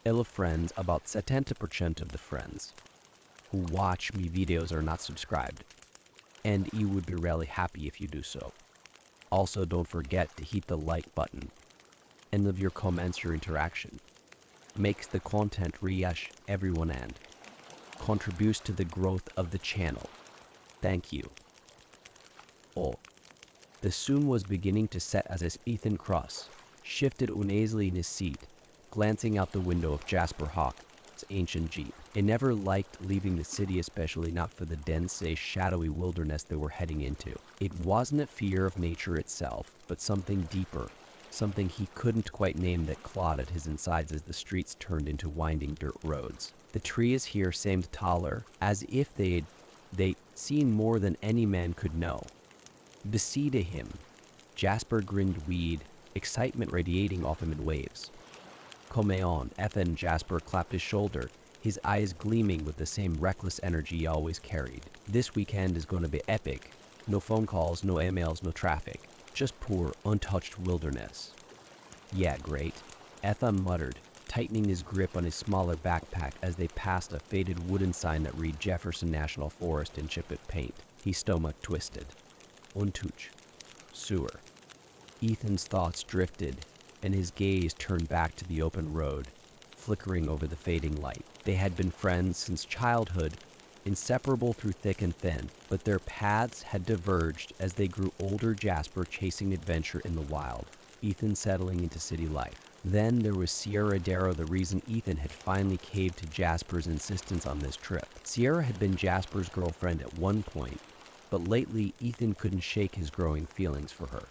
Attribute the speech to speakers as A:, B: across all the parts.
A: Hello friends, about 70% of the friends who watch me videos are not subscribed, and you would be really happy if you do so. Also, don't forget to hit the like button and leave your comments. Your interaction makes the content reach everyone and contributes to the growth of the channel. Thank you. The sun was beginning to set as Ethan Cross shifted uneasily in his seat, glancing out the window of Jasper Hawk's ancient jeep. He never liked leaving the city, especially not for the dense, shadowy wilderness they were heading into. It wasn't a fear of nature itself, but something deeper, something he couldn't quite name that clawed at his insides as the streets turned into winding dirt roads. The trees here seemed taller, as if they'd seen more than any man could know. Beside him, Jasper grinned weed, excitement radiating off him in waves. Come on, Ethan. Jasper clapped his shoulder, his eyes gleaming with the same reckless energy he always carried. This weekend is going to be epic. No phone calls, no emails, no traffic. Just poor, untouched wilderness. Yeah, great, Ethan muttered, tightening his grip on his smaller backpack as they passed a faded wooden sign that read Jefferson National Forest in chipped paint. His stomach twisted. Untouch. Sewer. Ethan's thoughts drifted, and his gaze turned back to the open road, flickering over the fading light. They had been friends since childhood, inseparable through thick and thin, but their paths had diverged as they grew older, Jasper chasing adventure in the wild, Ethan settling into city life. Then there was Sierra Darrow, the reason Ethan had finally caved to Jasper's insistence on this trip. Sierra had been Jasper's girlfriend at one point, but lately Ethan couldn't shake his growing feelings for her.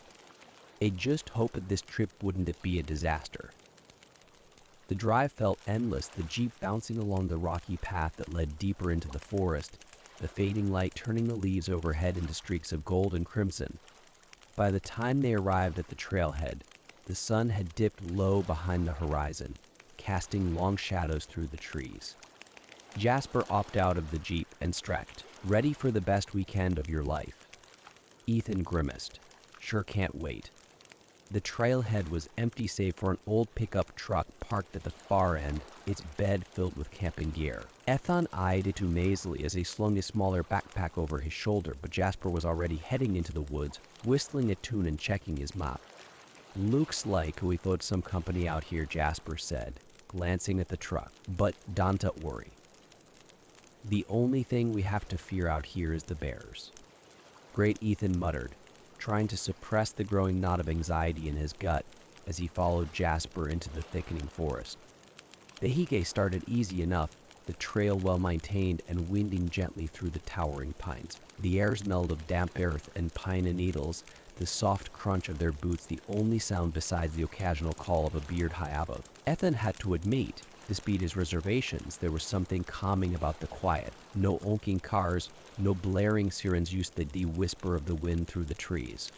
A: He just hoped that this trip wouldn't be a disaster. The drive felt endless, the jeep bouncing along the rocky path that led deeper into the forest, the fading light turning the leaves overhead into streaks of gold and crimson. By the time they arrived at the trailhead, the sun had dipped low behind the horizon, casting long shadows through the trees. Jasper hopped out of the jeep and stretched, ready for the best weekend of your life. Ethan grimaced. Sure can't wait. The trailhead was empty save for an old pickup truck parked at the far end, its bed filled with camping gear. Ethan eyed it amazedly as he slung his smaller backpack over his shoulder, but Jasper was already heading into the woods, whistling a tune and checking his map. Looks like we thought some company out here, Jasper said, glancing at the truck. But don't worry. The only thing we have to fear out here is the bears. Great, Ethan muttered, trying to suppress the growing knot of anxiety in his gut as he followed Jasper into the thickening forest. The hike started easy enough, the trail well maintained and winding gently through the towering pines. The air smelled of damp earth and pine needles, the soft crunch of their boots the only sound besides the occasional call of a beard high above. Ethan had to admit, despite his reservations, there was something calming about the quiet. No honking cars, no blaring sirens used the whisper of the wind through the trees.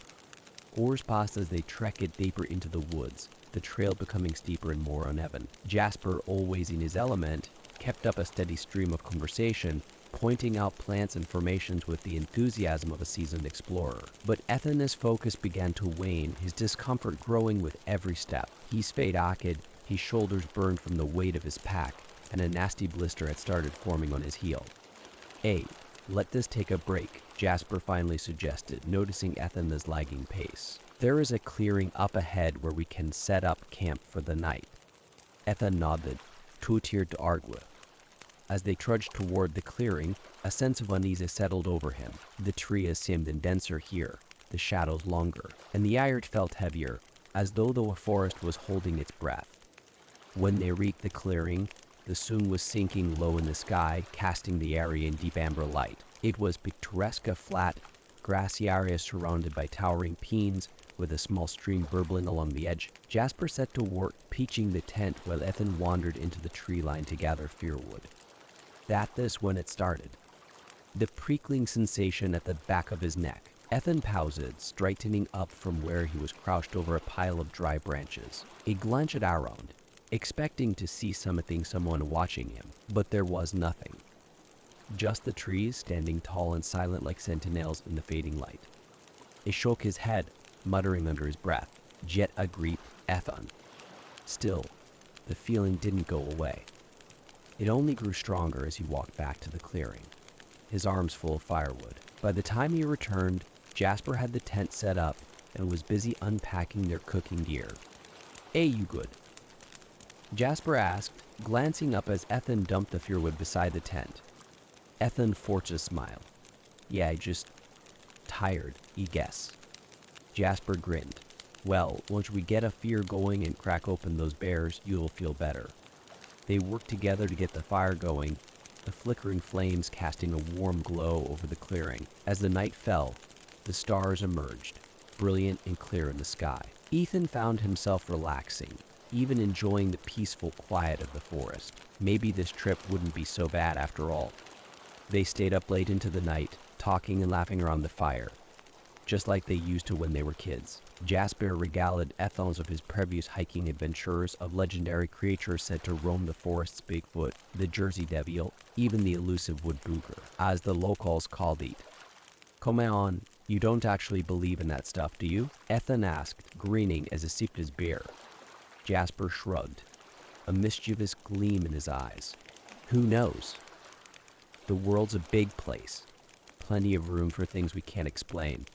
A: Hours passed as they trekked deeper into the woods, the trail becoming steeper and more uneven. Jasper, always in his element, kept up a steady stream of conversation, pointing out plants and formations with the enthusiasm of a seasoned explorer. But Ethan's focus began to wane, his discomfort growing with every step. His face ached, his shoulders burned from the weight of his pack, and a nasty blister had started forming on his heel. Hey, let this take a break, Jasper finally suggested, noticing Ethan's lagging pace. There is a clearing up ahead where we can set up camp for the night. Ethan nodded, two-tiered to argue. As they trudged toward the clearing, a sense of unease settled over him. The trees seemed denser here, the shadows longer, and the air felt heavier, as though the forest was holding its breath. When they reached the clearing, the sun was sinking low in the sky, casting the area in deep amber light. It was picturesque, a flat, grassy area surrounded by towering pines, with a small stream burbling along the edge. Jasper set to work pitching the tent while Ethan wandered into the tree line to gather firewood. That's when it started. The prickling sensation at the back of his neck. Ethan paused, straightening up from where he was crouched over a pile of dry branches. He glanced around, expecting to see someone watching him, but there was nothing. Just the trees standing tall and silent like sentinels in the fading light. He shook his head, muttering under his breath, "Jet agreed, Ethan." Still, the feeling didn't go away. It only grew stronger as he walked back to the clearing, his arms full of firewood. By the time he returned, Jasper had the tent set up and was busy unpacking their cooking gear. "Hey, you good?" Jasper asked, glancing up as Ethan dumped the firewood beside the tent. Ethan forced a smile. "Yeah, just tired, I guess." Jasper grinned. "Well, once we get a fire going and crack open those bears, you'll feel better." They worked together to get the fire going, the flickering flames casting a warm glow over the clearing. As the night fell, the stars emerged, brilliant and clear in the sky. Ethan found himself relaxing, even enjoying the peaceful quiet of the forest. Maybe this trip wouldn't be so bad after all. They stayed up late into the night, talking and laughing around the fire, just like they used to when they were kids. Jasper regaled Ethel of his previous hiking adventures, of legendary creatures said to roam the forest's Bigfoot, the Jersey Devil, even the elusive wood booger, as the locals called it. "Come on, you don't actually believe in that stuff, do you?" Ethan asked, grinning as he sipped his beer. Jasper shrugged, a mischievous gleam in his eyes. "Who knows? The world's a big place. Plenty of room for things we can't explain."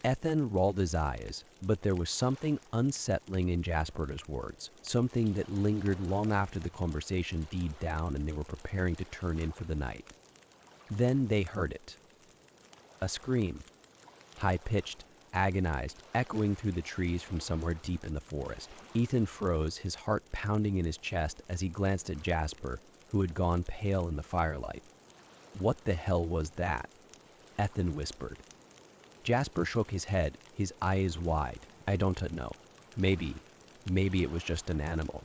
A: Ethan rolled his eyes, but there was something unsettling in Jasper's words, something that lingered long after the conversation died down and they were preparing to turn in for the night. Then they heard it. A scream, high-pitched, agonized, echoing through the trees from somewhere deep in the forest. Ethan froze, his heart pounding in his chest as he glanced at Jasper, who had gone pale in the firelight. "What the hell was that?" Ethan whispered. Jasper shook his head, his eyes wide. "I don't know. Maybe it was just an animal."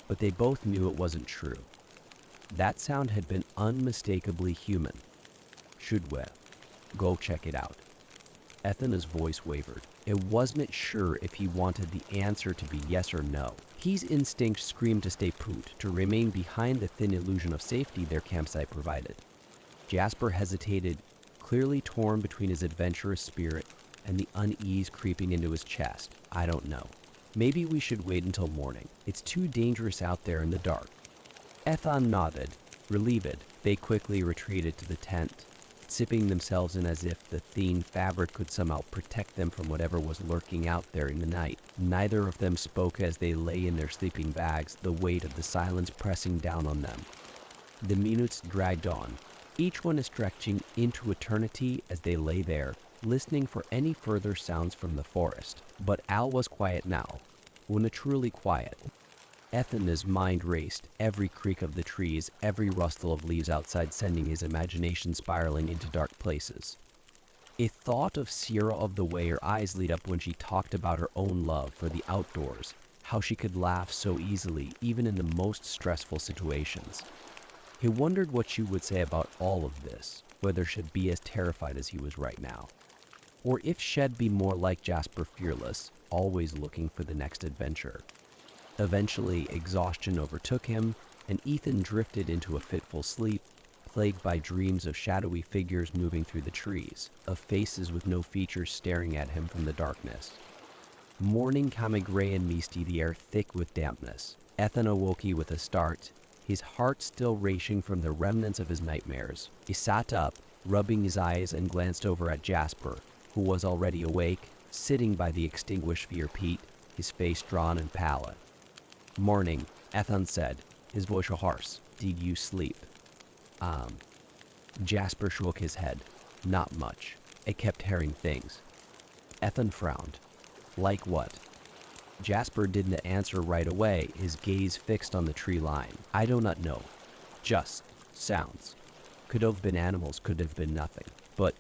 A: But they both knew it wasn't true. That sound had been unmistakably human. "Should we go check it out?" Ethan's voice wavered. It wasn't sure if he wanted the answer to be yes or no. His instinct screamed to stay put, to remain behind the thin illusion of safety their campsite provided. Jasper hesitated, clearly torn between his adventurous spirit and the unease creeping into his chest. "I don't know. Maybe we should wait until morning. It's too dangerous out there in the dark." Ethan nodded, relieved. They quickly retreated to the tent, zipping themselves in as if the thin fabric could somehow protect them from whatever was lurking out there in the night. Neither of them spoke as they lay in their sleeping bags, the weight of the silence pressing down on them. The minutes dragged on, each one stretching into eternity as they lay there, listening for any further sounds from the forest. But Al was quiet now, truly quiet. Ethan's mind raced, every creak of the trees, every rustle of leaves outside sending his imagination spiraling into dark places. It thought of Sierra, of the way her eyes lit up when she talked about her own love for the outdoors, how she could laugh so easily even in the most stressful situations. He wondered what she would say about all of this, whether she'd be as terrified as he was right now. Or if she'd be more like Jasper, fearless, always looking for the next adventure. Eventually, exhaustion overtook him, and Ethan drifted into a fitful sleep, plagued by dreams of shadowy figures moving through the trees, of faces with no features staring at him from the darkness. Morning came gray and misty, the air thick with dampness. Ethan awoke with a start, his heart still racing from the remnants of his nightmares. He sat up, rubbing his eyes, and glanced over at Jasper, who was already awake, sitting by the extinguished fire pit, his face drawn and pallid. "Morning," Ethan said, his voice hoarse. "Did you sleep?" Jasper shook his head. "Not much. I kept hearing things." Ethan frowned. "Like what?" Jasper didn't answer right away, his gaze fixed on the tree line. "I do not know. Just sounds. Could have been animals, could have been nothing. But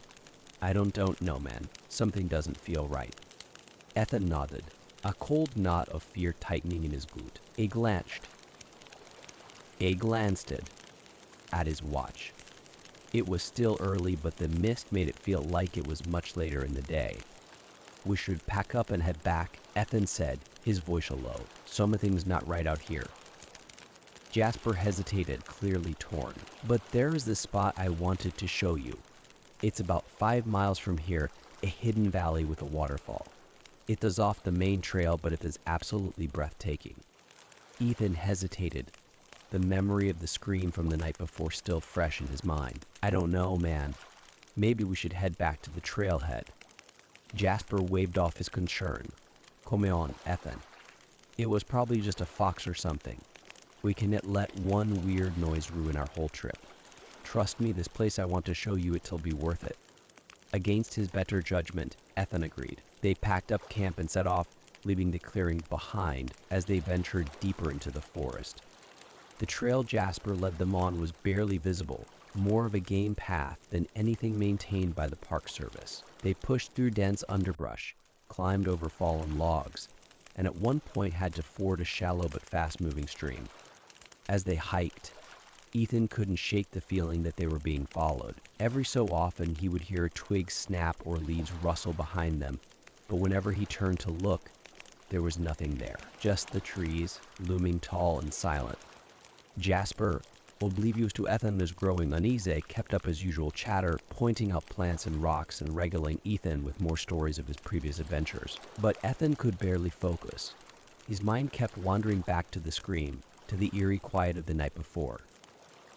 A: I don't know, man. Something doesn't feel right." Ethan nodded, a cold knot of fear tightening in his gut. He glanced at his watch. It was still early, but the mist made it feel like it was much later in the day. "We should pack up and head back," Ethan said, his voice low. "Something's not right out here." Jasper hesitated, clearly torn. "But there is the spot I wanted to show you. It's about 5 miles from here, a hidden valley with a waterfall. It is off the main trail, but it is absolutely breathtaking." Ethan hesitated, the memory of the scream from the night before still fresh in his mind. "I don't know, man. Maybe we should head back to the trailhead." Jasper waved off his concern. "Come on, Ethan. It was probably just a fox or something. We cannot let one weird noise ruin our whole trip. Trust me, this place I want to show you, it'll be worth it." Against his better judgment, Ethan agreed. They packed up camp and set off, leaving the clearing behind as they ventured deeper into the forest. The trail Jasper led them on was barely visible, more of a game path than anything maintained by the Park Service. They pushed through dense underbrush, climbed over fallen logs, and at one point had to ford a shallow but fast-moving stream. As they hiked, Ethan couldn't shake the feeling that they were being followed. Every so often, he would hear a twig snap or leaves rustle behind them, but whenever he turned to look, there was nothing there, just the trees, looming tall and silent. Jasper, oblivious to Ethan's growing uneasy, kept up his usual chatter, pointing out plants and rocks and regaling Ethan with more stories of his previous adventures. But Ethan could barely focus. His mind kept wandering back to the scream, to the eerie quiet of the night before.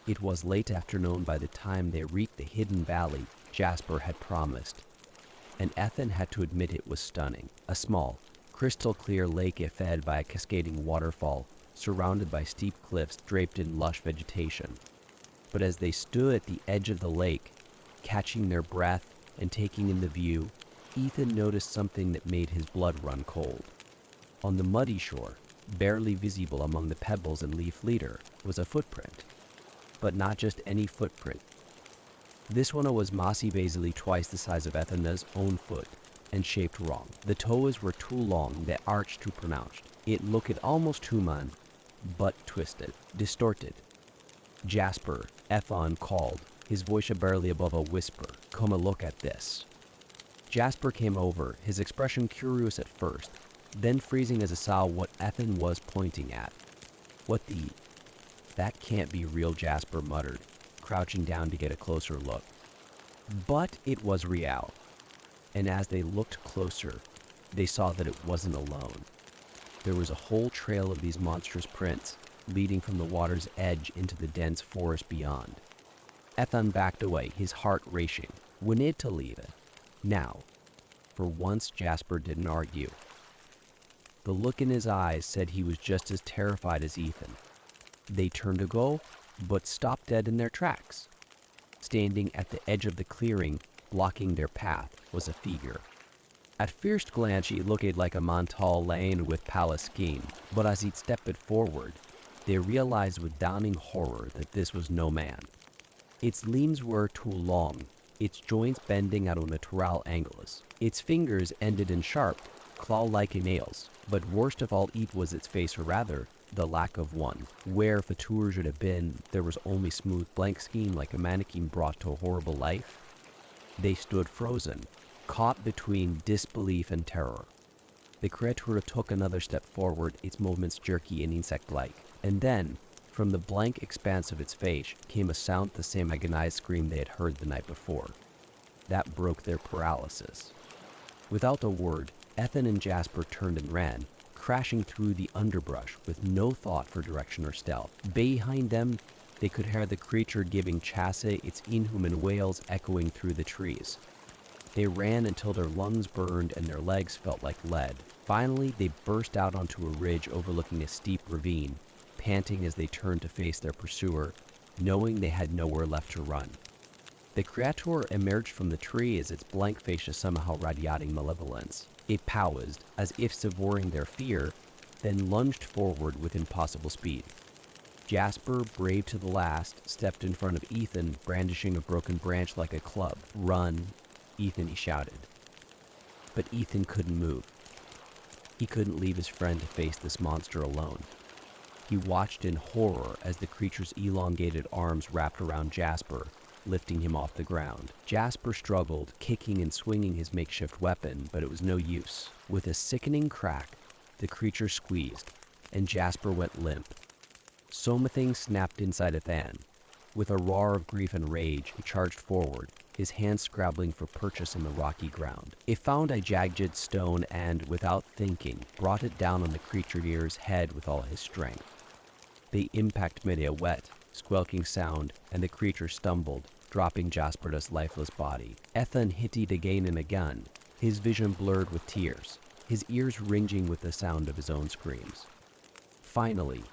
A: It was late afternoon by the time they reached the hidden valley Jasper had promised, and Ethan had to admit it was stunning. A small, crystal-clear lake fed by a cascading waterfall, surrounded by steep cliffs draped in lush vegetation. But as they stood at the edge of the lake, catching their breath and taking in the view, Ethan noticed something that made his blood run cold. On the muddy shore, barely visible among the pebbles and leaf litter, was a footprint. But not just any footprint. This one was mossy basically twice the size of Ethan's own foot, and shaped wrong. The toes were too long, the arch too pronounced. It looked almost human, but twisted, distorted. "Jasper," Ethan called, his voice barely above a whisper. "Come a look at this." Jasper came over, his expression curious at first, then freezing as he saw what Ethan was pointing at. "What the... That can't be real," Jasper muttered, crouching down to get a closer look. But it was real, and as they looked closer, they saw that it wasn't alone. There was a whole trail of these monstrous prints, leading from the water's edge into the dense forest beyond. Ethan backed away, his heart racing. We need to leave it. Now. For once, Jasper didn't argue. The look in his eyes said he was just as terrified as Ethan. They turned to go, but stopped dead in their tracks. Standing at the edge of the clearing, blocking their path, was a figure. At first glance, he looked like a man tall lane with palace skin, but as he stepped forward, they realized with dawning horror that this was no man. Its limbs were too long, its joints bending at unnatural angles. Its fingers ended in sharp, claw-like nails, but worst of all it was its face, or rather, the lack of one. Where Fatur should have been, there was only smooth blank skin like a mannequin brought to a horrible life. They stood frozen, caught between disbelief and terror. The creature took another step forward, its movements jerky and insect-like. And then, from the blank expanse of its face, came a sound the same agonized scream they had heard the night before. That broke their paralysis. Without a word, Ethan and Jasper turned and ran, crashing through the underbrush with no thought for direction or stealth. Behind them, they could hear the creature giving chase, its inhuman wails echoing through the trees. They ran until their lungs burned and their legs felt like lead. Finally, they burst out onto a ridge overlooking a steep ravine, panting as they turned to face their pursuer, knowing they had nowhere left to run. The creature emerged from the tree as its blank face somehow radiating malevolence. It paused, as if savoring their fear, then lunged forward with impossible speed. Jasper, brave to the last, stepped in front of Ethan, brandishing a broken branch like a club. "Run, Ethan," he shouted. But Ethan couldn't move. He couldn't leave his friend to face this monster alone. He watched in horror as the creature's elongated arms wrapped around Jasper, lifting him off the ground. Jasper struggled, kicking and swinging his makeshift weapon, but it was no use. With a sickening crack, the creature squeezed, and Jasper went limp. Something snapped inside Ethan. With a roar of grief and rage, he charged forward, his hands scrabbling for purchase on the rocky ground. It found a jagged stone and, without thinking, brought it down on the creature's head with all his strength. The impact made a wet, squelching sound, and the creature stumbled, dropping Jasper's lifeless body. Ethan hit it again and again, his vision blurred with tears, his ears ringing with the sound of his own screams. Finally,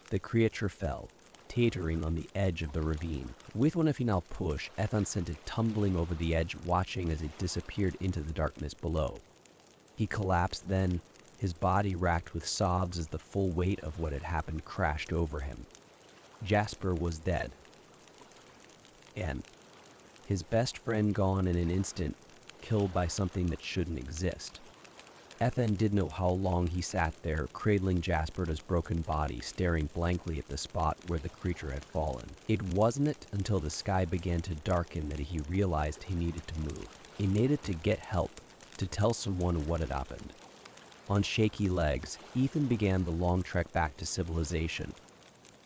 A: the creature fell, teetering on the edge of the ravine. With one final push, Ethan sent it tumbling over the edge, watching as it disappeared into the darkness below. He collapsed then, his body racked with sobs as the full weight of what had happened crashed over him. Jasper was dead. And his best friend gone in an instant, killed by something that shouldn't exist. Ethan didn't know how long he sat there, cradling Jasper's broken body, staring blankly at the spot where the creature had fallen. It wasn't until the sky began to darken that he realized he needed to move. He needed to get help, to tell someone what had happened. On shaky legs, Ethan began the long trek back to civilization.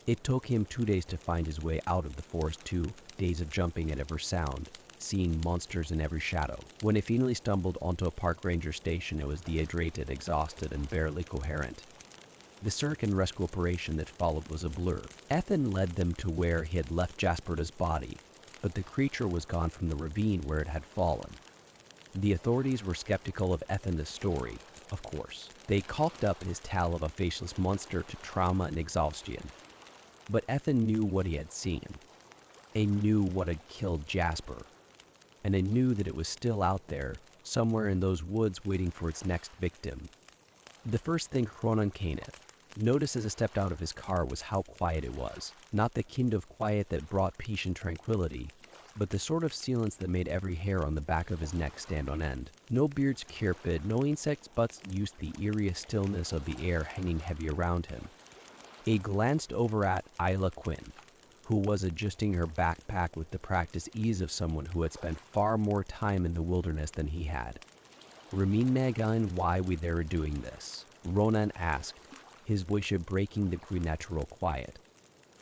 A: It took him 2 days to find his way out of the forest, 2 days of jumping at every sound, seeing monsters in every shadow. When he finally stumbled onto a park ranger station, it was dehydrated, exhausted, and barely coherent. The search and rescue operation that followed was a blur. Ethan led them to where he had left Jasper's body, but the creature was gone from the ravine where it had fallen. The authorities were skeptical of Ethan's story, of course. They caulked up his tale of a faceless monster to trauma and exhaustion. But Ethan knew what he had seen. He knew what had killed Jasper. And he knew that it was still out there, somewhere in those woods waiting for its next victim. The first thing Ronan Kenneth noticed as he stepped out of his car was how quiet it was. Not the kind of quiet that brought peace and tranquility, but the sort of silence that made every hair on the back of his neck stand on end. No birds chirped, no insects butts used the eerie stillness of the air hanging heavy around him. He glanced over at Isla Quinn, who was adjusting her backpack with the practiced ease of someone who had spent far more time in the wilderness than he had. "Ramin Megan, why we there doing this?" Ronan asked, his voice breaking the preternatural quiet.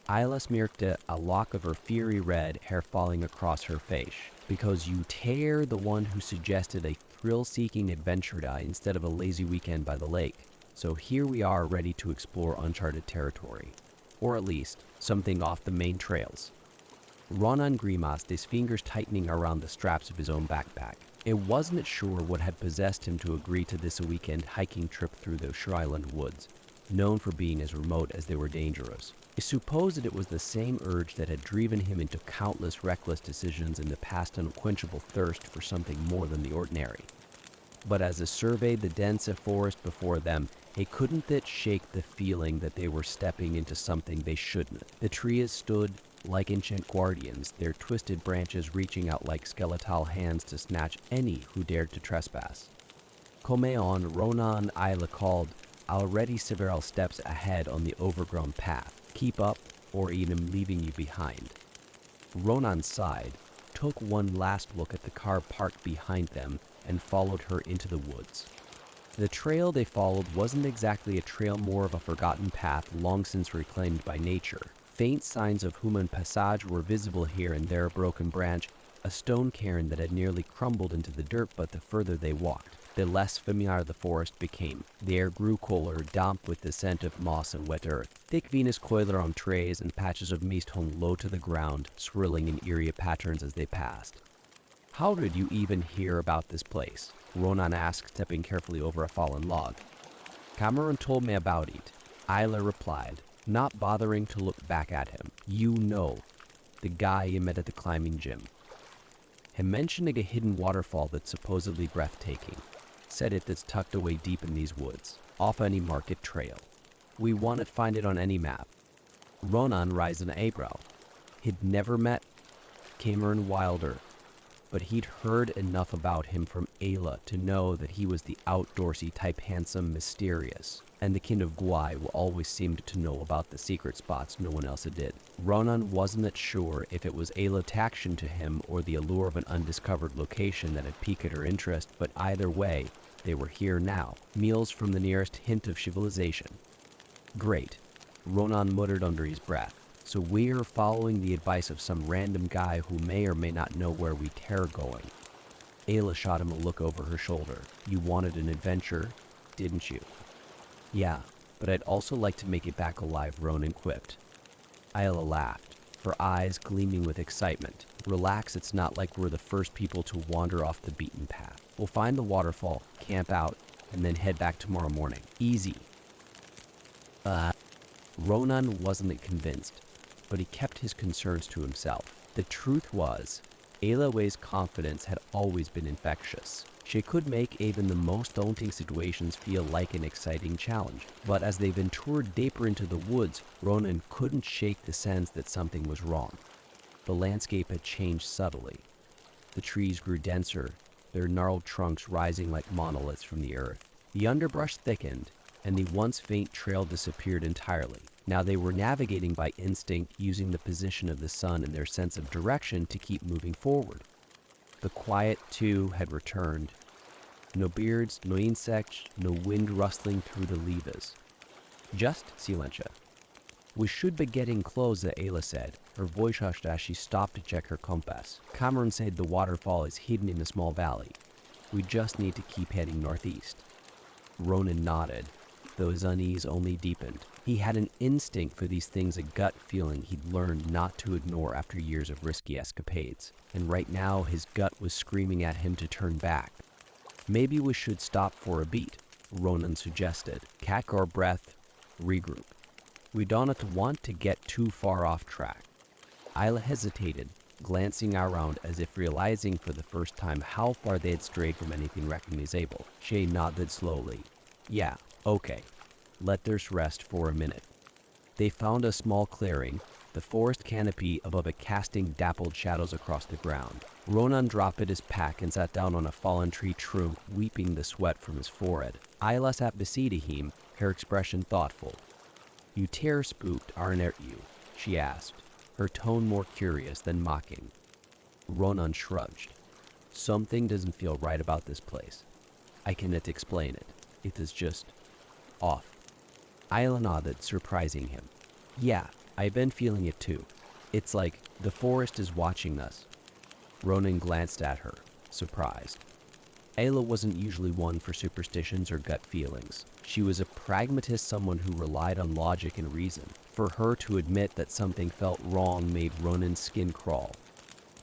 A: Isla smirked, a lock of her fiery red hair falling across her face. "Because you tear the one who suggested a thrill-seeking adventure instead of a lazy weekend by the lake. So here we are, ready to explore uncharted territory. Or at least, something off the main trails." Ronan grimaced, his fingers tightening around the straps of his own backpack. It wasn't sure what had possessed him to agree to this weekend hiking trip through the Shryland woods, known for being as remote as they were dangerous. He supposed that it was the same urge that had driven him into countless reckless decisions in the past, unquenchable thirst for something more than the ordinary. But as he surveyed the dense forest before them, he couldn't shake the feeling that they were stepping into something they shouldn't. The trees stood like ancient guardians, their twisted branches reaching out like skeletal hands to snatch any who dared to trespass. "Come on," Ronan Isla called, already several steps ahead on the overgrown path. "Keep up, or I'm leaving you behind." Ronan sighed, took one last look at the car parked behind them, and followed her into the woods. The trail they followed wasn't exactly a trail, more of a forgotten path long since reclaimed by nature. Faint signs of human passage were visible here and there, a broken branch, a stone cairn that had nearly crumbled into the dirt, but the further they walked, the less familiar the forest became. The air grew cooler, damp with the scent of moss and wet earth. Thick Venus coiler on trays and patches of mist hung low to the ground, swirling in eerie patterns as they passed. "How did you even hear about this place?" Ronan asked, stepping carefully over a fallen log. "Cameron told me about it," Isla replied, not bothering to look back at him. "You know, the guy you met at the climbing gym. He mentioned a hidden waterfall that's supposedly breathtaking. Said that's tucked away deep in these woods, off any market trail. We want to find it on any map." Ronan raised an eyebrow. He'd never met Cameron Wilder, but he'd heard enough about him from Ayla to know that he was the outdoorsy type, handsome, mysterious, and the kind of guy who always seemed to know about the secret spots no one else did. Ronan wasn't sure if it was Ayla's attraction to him or the allure of an undiscovered location that had piqued her interest, but either way, they were here now, meals from the nearest hint of civilization. "Great," Ronan muttered under his breath. So we're following the advice of some random guy who may or may not know where we tear going. Ayla shot him a look over her shoulder. You wanted an adventure, didn't you? Yeah, but I'd also like to make it back alive, Ronan quipped. Ayla laughed, her eyes gleaming with excitement. Relax, it's not like we're the first people to wander off the beaten path. We'll find the waterfall, camp out, and then head back tomorrow morning. Easy. Ronan wasn't convinced, but he kept his concerns to himself. The truth was, Ayla Wei's confidence had always been infectious. She could make even the most daunting situations feel like an exciting challenge. But as they ventured deeper into the woods, Ronan couldn't shake the sense that something was wrong. The landscape had changed subtly. The trees grew denser, their gnarled trunks rising like monoliths from the earth. The underbrush thickened, and the once faint trail disappeared entirely. Now they were navigating by instinct, using the position of the sun and their sense of direction to keep moving forward. The quiet, too, had returned. No birds, no insects, no wind rustling through the leaves. Just silencia. We should be getting close, Ayla said, her voice hushed as she stopped to check her compass. Cameron said the waterfall is hidden in a small valley. We just need to keep heading northeast. Ronan nodded, though his unease only deepened. He had an instinct for these things, a gut feeling he'd learned not to ignore after years of risky escapades. And right now, his gut was screaming at him to turn back. Maybe we should stop for a beat, Ronan suggested. Catch our breath, regroup. We don't want to get too far off track. Ayla hesitated, glancing around as if realizing for the first time how far they had strayed from anything recognizable. Shay nodded slowly. Yeah, okay. Let us rest for a minute. They found a small clearing, the forest canopy above it casting dappled shadows across the ground. Ronan dropped his pack and sat down on a fallen tree trunk, weeping the sweat from his forehead. Ayla sat beside him, her expression thoughtful. You terror spooked, aren't you? She asked, her tone more curious than mocking. Ronan shrugged. Something doesn't feel right about this place. I cannot explain it. It is just off. Ayla nodded, surprising him. Yeah, I've been feeling it too. It's like the forest is watching us. Ronan glanced at her, surprised. Ayla wasn't usually one for superstitions or gut feelings. She was a pragmatist, someone who relied on logic and reason. For her to admit that something felt wrong made Ronan's skin crawl.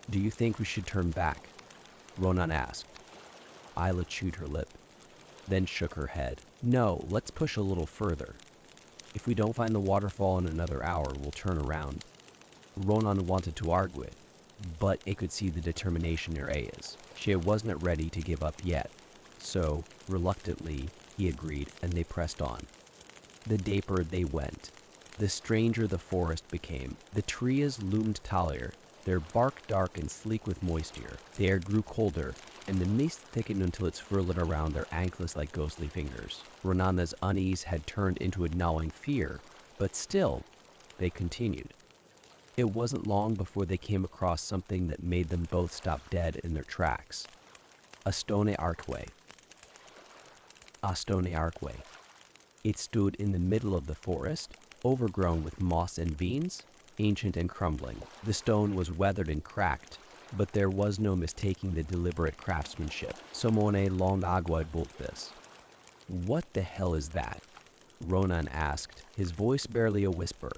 A: Do you think we should turn back? Ronan asked. Ayla chewed her lip, then shook her head. No, let's push a little further. If we don't find the waterfall in another hour, we'll turn around. Ronan wanted to argue it, but it could see the determination in Aya's. She wasn't ready to give up yet. So, reluctantly, he agreed, and they pressed on. The deeper they went, the stranger the forest became. The trees loomed taller, their bark dark and sleek with moisture. The air grew colder, and the mist thickened until it swirled around their ankles like ghostly fingers. Ronana's unease had turned into a gnawing fear, but still, they continued. It wasn't long before they came across something that made them both stop dead in their tracks. A stone archway. A stone archway. It stood in the middle of the forest, overgrown with moss and vines, ancient and crumbling. The stone was weathered and cracked, but there was no mistaking the deliberate craftsmanship. Someone long ago built this. What the hell is that? Ronan asked, his voice barely a whisper.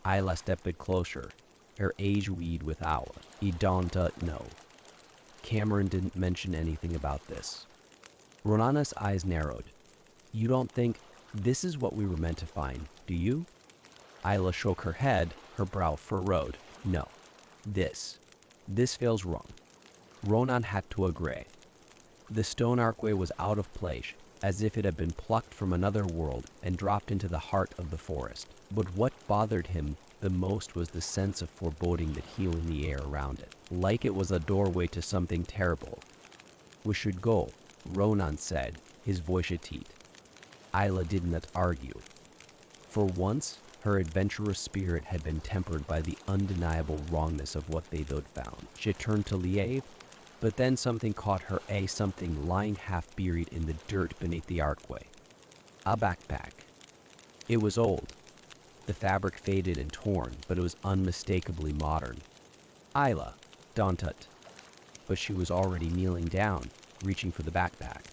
A: Ayla stepped closer, her age weed with Awa. I don't know. Cameron didn't mention anything about this. Ronana's eyes narrowed. You don't think this is what we were meant to find, do you? Ayla shook her head, her brow furrowed. No. This feels wrong. Ronan had to agree. The stone archway was out of place, as if it had been plucked from another world and dropped into the heart of the forest. But what bothered him the most was the sense of foreboding that hung in the air around it, like it was a doorway to something terrible. We should go, Ronan said, his voice a teat. Ayla did not argue. For once, her adventurous spirit had been tempered by the undeniable wrongness of what they had found. She turned to Liev, but then something caught her, something lying half buried in the dirt beneath the archway. A backpack. It was old, The fabric faded and torn, but it was unmistakably modern. Isla, Dantot. But she was already kneeling down, reaching for the backpack.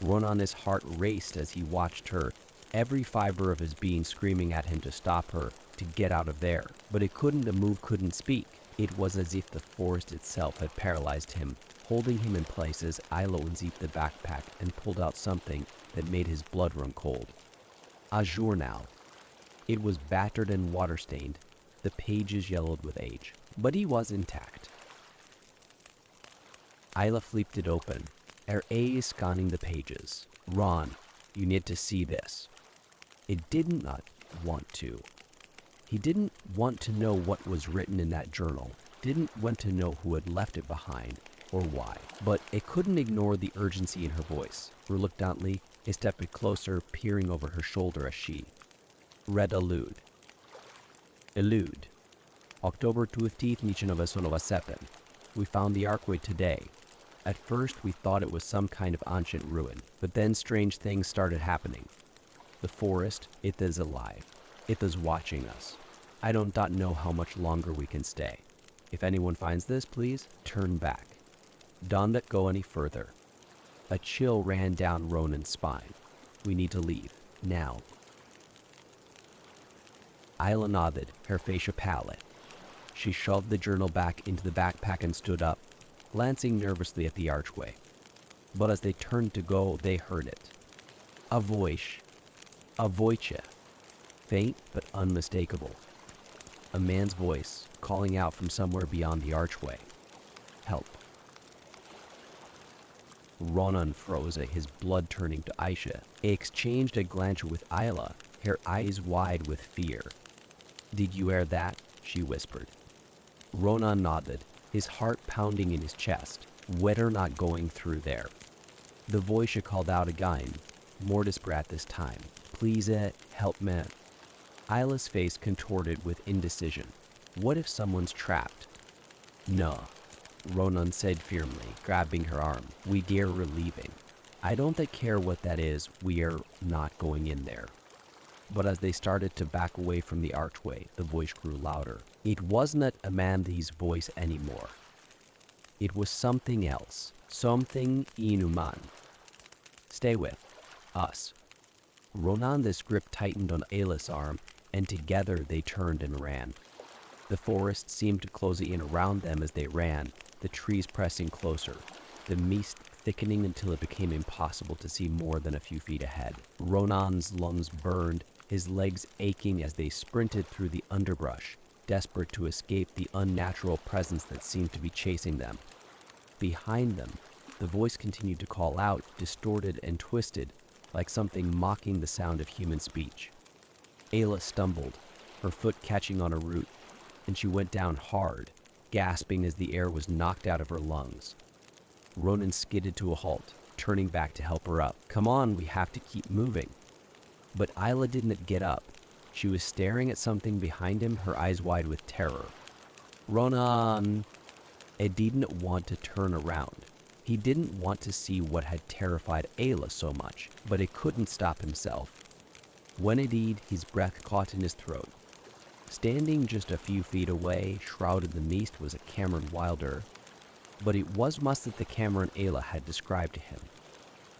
A: Ronan's heart raced as he watched her, every fiber of his being screaming at him to stop her, to get out of there. But it couldn't move, couldn't speak. It was as if the forest itself had paralyzed him, holding him in place as Isla unzipped the backpack and pulled out something that made his blood run cold. A journal. It was battered and water-stained, the pages yellowed with age, but he was intact. Isla flipped it open, her eyes scanning the pages. Ron, you need to see this. It did not want to. He didn't want to know what was written in that journal, didn't want to know who had left it behind, or why. But it couldn't ignore the urgency in her voice. Reluctantly, he stepped closer, peering over her shoulder as she read aloud. Elude. October 15th, 1997. We found the archway today. At first, we thought it was some kind of ancient ruin, but then strange things started happening. The forest, it is alive. It is watching us. I don't know how much longer we can stay. If anyone finds this, please turn back. Don't go any further. A chill ran down Ronan's spine. We need to leave, now. Isla nodded, her face pallid. She shoved the journal back into the backpack and stood up, glancing nervously at the archway. But as they turned to go, they heard it. A voice. A voice. Faint but unmistakable. A man's voice, calling out from somewhere beyond the archway. Help. Ronan froze, his blood turning to Aisha. He exchanged a glance with Isla, her eyes wide with fear. Did you hear that? She whispered. Ronan nodded, his heart pounding in his chest. We're not going through there. The voice called out again, more desperate this time. Please, help me. Isla's face contorted with indecision. What if someone's trapped? No, Ronan said firmly, grabbing her arm. We're leaving. I don't care what that is, we're not going in there. But as they started to back away from the archway, the voice grew louder. It wasn't Amanda's voice anymore. It was something else, something inhuman. Stay with us. Ronan's grip tightened on Ayla's arm, and together they turned and ran. The forest seemed to close in around them as they ran, the trees pressing closer, the mist thickening until it became impossible to see more than a few feet ahead. Ronan's lungs burned, his legs aching as they sprinted through the underbrush, desperate to escape the unnatural presence that seemed to be chasing them. Behind them, the voice continued to call out, distorted and twisted, like something mocking the sound of human speech. Ayla stumbled, her foot catching on a root, and she went down hard, gasping as the air was knocked out of her lungs. Ronan skidded to a halt, turning back to help her up. Come on, we have to keep moving. But Isla didn't get up. She was staring at something behind him, her eyes wide with terror. Ronan! He didn't want to turn around. He didn't want to see what had terrified Ayla so much, but he couldn't stop himself. When it did, his breath caught in his throat. Standing just a few feet away, shrouded in the mist, was a Cameron Wilder, but it was must the Cameron Ayla had described to him.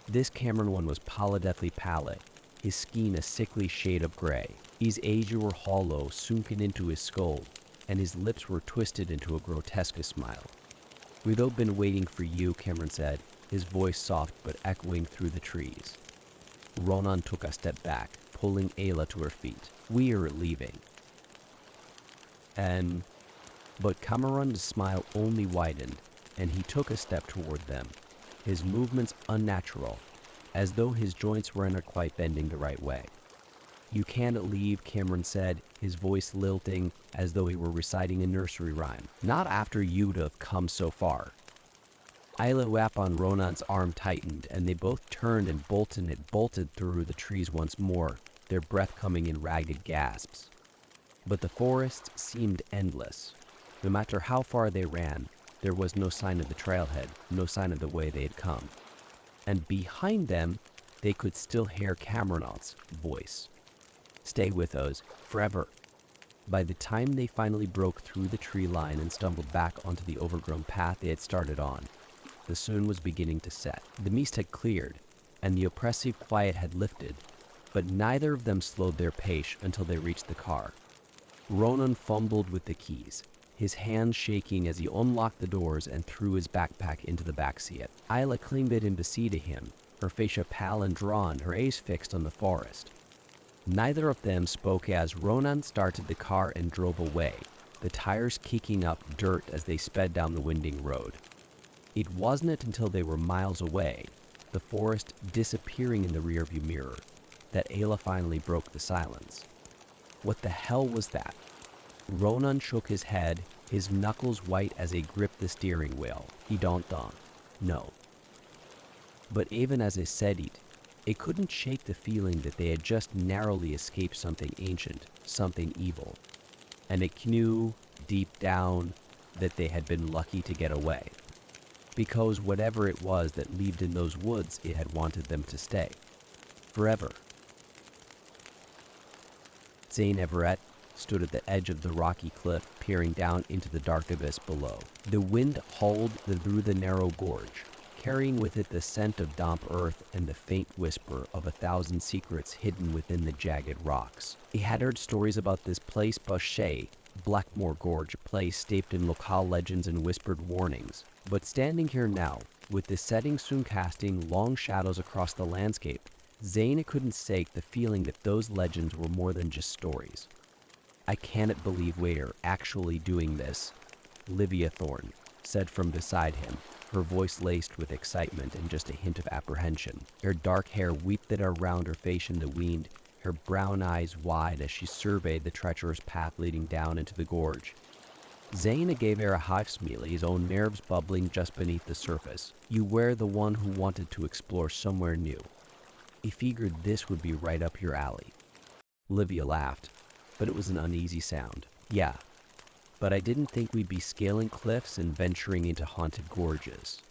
A: This Cameron one was deathly pallid, his skin a sickly shade of gray. His eyes were hollow, sunken into his skull, and his lips were twisted into a grotesque smile. We've all been waiting for you, Cameron said, his voice soft but echoing through the trees. Ronan took a step back, pulling Ayla to her feet. We're leaving. But Cameron's smile only widened, and he took a step toward them, his movements unnatural, as though his joints weren't quite bending the right way. You can't leave, Cameron said, his voice lilting as though he were reciting a nursery rhyme. Not after you'd have come so far. Isla wrap on Ronan's arm tightened, and they both turned and bolted through the trees once more, their breath coming in ragged gasps. But the forest seemed endless. No matter how far they ran, there was no sign of the trailhead, no sign of the way they had come. And behind them, they could still hear Cameron's voice. Stay with us, forever. By the time they finally broke through the tree line and stumbled back onto the overgrown path they had started on, the sun was beginning to set. The mist had cleared, and the oppressive quiet had lifted, but neither of them slowed their pace until they reached the car. Ronan fumbled with the keys, his hands shaking as he unlocked the doors and threw his backpack into the backseat. Isla climbed in beside him, her face pale and drawn, her eyes fixed on the forest. Neither of them spoke as Ronan started the car and drove away, the tires kicking up dirt as they sped down the winding road. It wasn't until they were miles away, the forest disappearing in the rearview mirror, that Ayla finally broke the silence. What the hell was that? Ronan shook his head, his knuckles white as he gripped the steering wheel. He don't know. But even as he said it couldn't shake the feeling that they had just narrowly escaped something ancient, something evil. And it knew, deep down, that they had been lucky to get away. Because whatever it was that lived in those woods, it had wanted them to stay. Forever. Zane Everett stood at the edge of the rocky cliff, peering down into the dark abyss below. The wind howled through the narrow gorge, carrying with it the scent of damp earth and the faint whisper of 1,000 secrets hidden within the jagged rocks. He had heard stories about this place Boucher, Blackmore Gorge, a place steeped in locale legends and whispered warnings. But standing here now, with the setting sun casting long shadows across the landscape, Zane couldn't shake the feeling that those legends were more than just stories. I cannot believe we're actually doing this, Livia Thorne said from beside him, her voice laced with excitement and just a hint of apprehension. Her dark hair whipped around her face in the wind, her brown eyes wide as she surveyed the treacherous path leading down into the gorge. Zane gave her a half smile, his own nerves bubbling just beneath the surface. You were the one who wanted to explore somewhere new. He figured this would be right up your alley. Livia laughed, but it was an uneasy sound. Yeah, but I didn't think we'd be scaling cliffs and venturing into haunted gorges.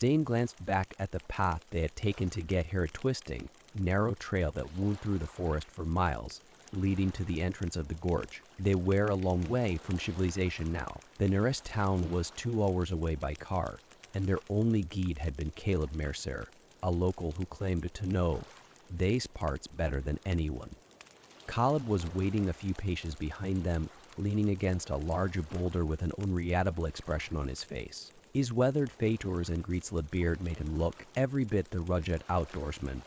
A: Zane glanced back at the path they had taken to get here, a twisting, narrow trail that wound through the forest for miles, leading to the entrance of the gorge. They were a long way from civilization now. The nearest town was 2 hours away by car, and their only guide had been Caleb Mercer, a local who claimed to know these parts better than anyone. Caleb was waiting a few paces behind them, leaning against a large boulder with an unreadable expression on his face. His weathered features and greasled beard made him look every bit the rugged outdoorsman,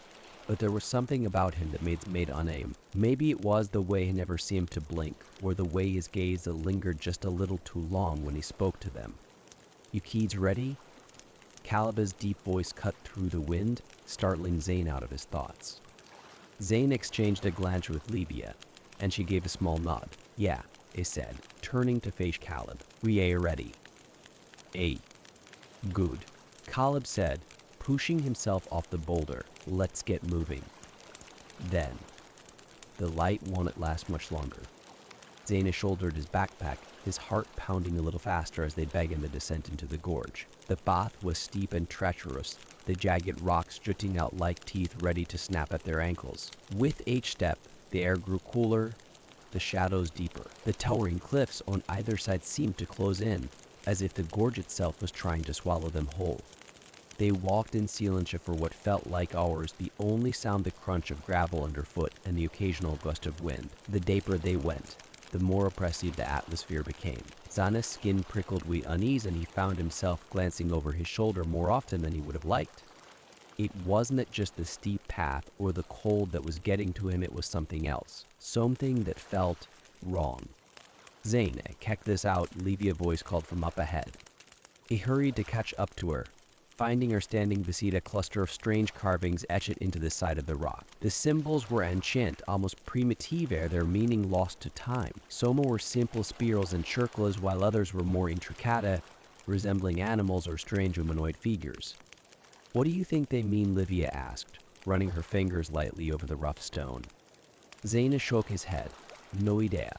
A: but there was something about him that made unaim. Maybe it was the way he never seemed to blink, or the way his gaze lingered just a little too long when he spoke to them. You kids ready? Caleb's deep voice cut through the wind, startling Zane out of his thoughts. Zane exchanged a glance with Livia, and she gave a small nod. Yeah, he said, turning to face Caleb. We are ready. Ay. Good, Caleb said, pushing himself off the boulder. Let's get moving. Then, the light won't last much longer. Zane shouldered his backpack, his heart pounding a little faster as they began the descent into the gorge. The path was steep and treacherous, the jagged rocks jutting out like teeth ready to snap at their ankles. With each step, the air grew cooler, the shadows deeper. The towering cliffs on either side seemed to close in, as if the gorge itself was trying to swallow them whole. They walked in silence for what felt like hours, the only sound the crunch of gravel underfoot and the occasional gust of wind. The deeper they went, the more oppressive the atmosphere became. Zana's skin prickled with unease, and he found himself glancing over his shoulder more often than he would have liked. It wasn't just the steep path or the cold that was getting to him, it was something else. Something that felt wrong. Zane, check this out, Livia's voice called from up ahead. He hurried to catch up to her, finding her standing beside a cluster of strange carvings etched into the side of the rock. The symbols were ancient, almost primitive, their meaning lost to time. Some were simple spirals and circles, while others were more intricate, resembling animals or strange humanoid figures. What do you think they mean? Livia asked, running her fingers lightly over the rough stone. Zane shook his head. No idea,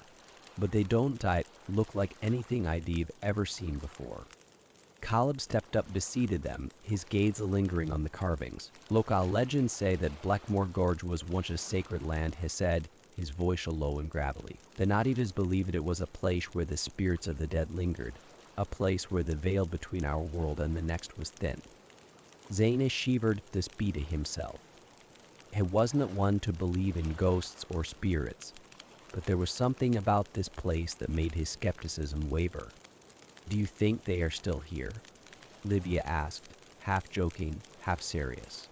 A: but they don't look like anything I've ever seen before. Caleb stepped up beside them, his gaze lingering on the carvings. Local legends say that Blackmore Gorge was once a sacred land, he said, his voice low and gravelly. The natives believed it was a place where the spirits of the dead lingered, a place where the veil between our world and the next was thin. Zayn shivered this beat himself. He wasn't one to believe in ghosts or spirits, but there was something about this place that made his skepticism waver. "Do you think they are still here?" Livia asked, half joking, half serious.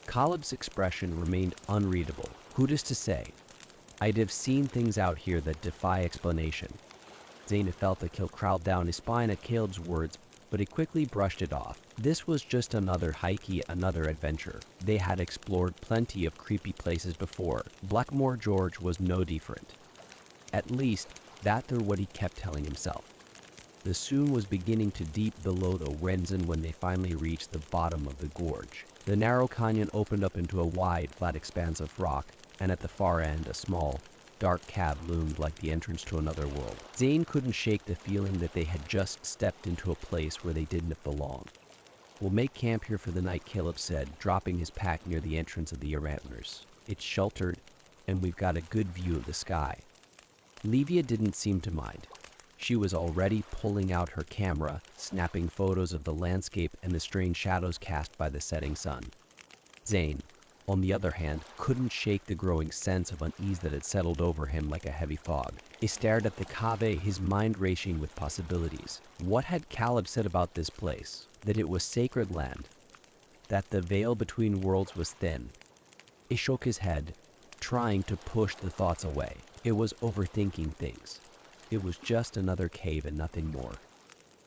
A: Caleb's expression remained unreadable. "Who's to say? I'd have seen things out here that defy explanation." Zayn felt the chill crawl down his spine at Caleb's words, but he quickly brushed it off. This was just another hikey, another adventure. They had explored plenty of creepy places before. Blackmore George was no different. At least, that's what he kept telling himself. The sun was beginning to deep below the horizon when they finally reached the bottom of the gorge. The narrow canyon opened up into a wide, flat expanse of rock, and at the far end, a small, dark cave loomed like the entrance to another world. Zayn couldn't shake the feeling that they had just stepped into a place where they didn't belong. "We'll make camp here for the night," Caleb said, dropping his pack near the entrance of the antlers. "It's sheltered, and we've got a good view of the sky." Livia didn't seem to mind. She was already pulling out her camera, snapping photos of the landscape and the strange shadows cast by the setting sun. Zayn, on the other hand, couldn't shake the growing sense of unease that had settled over him like a heavy fog. He stared at the cave, his mind racing with possibilities. What had Caleb said about this place? That it was sacred land? That the veil between worlds was thin? He shook his head, trying to push the thoughts away. It was overthinking things. It was just another cave and nothing more.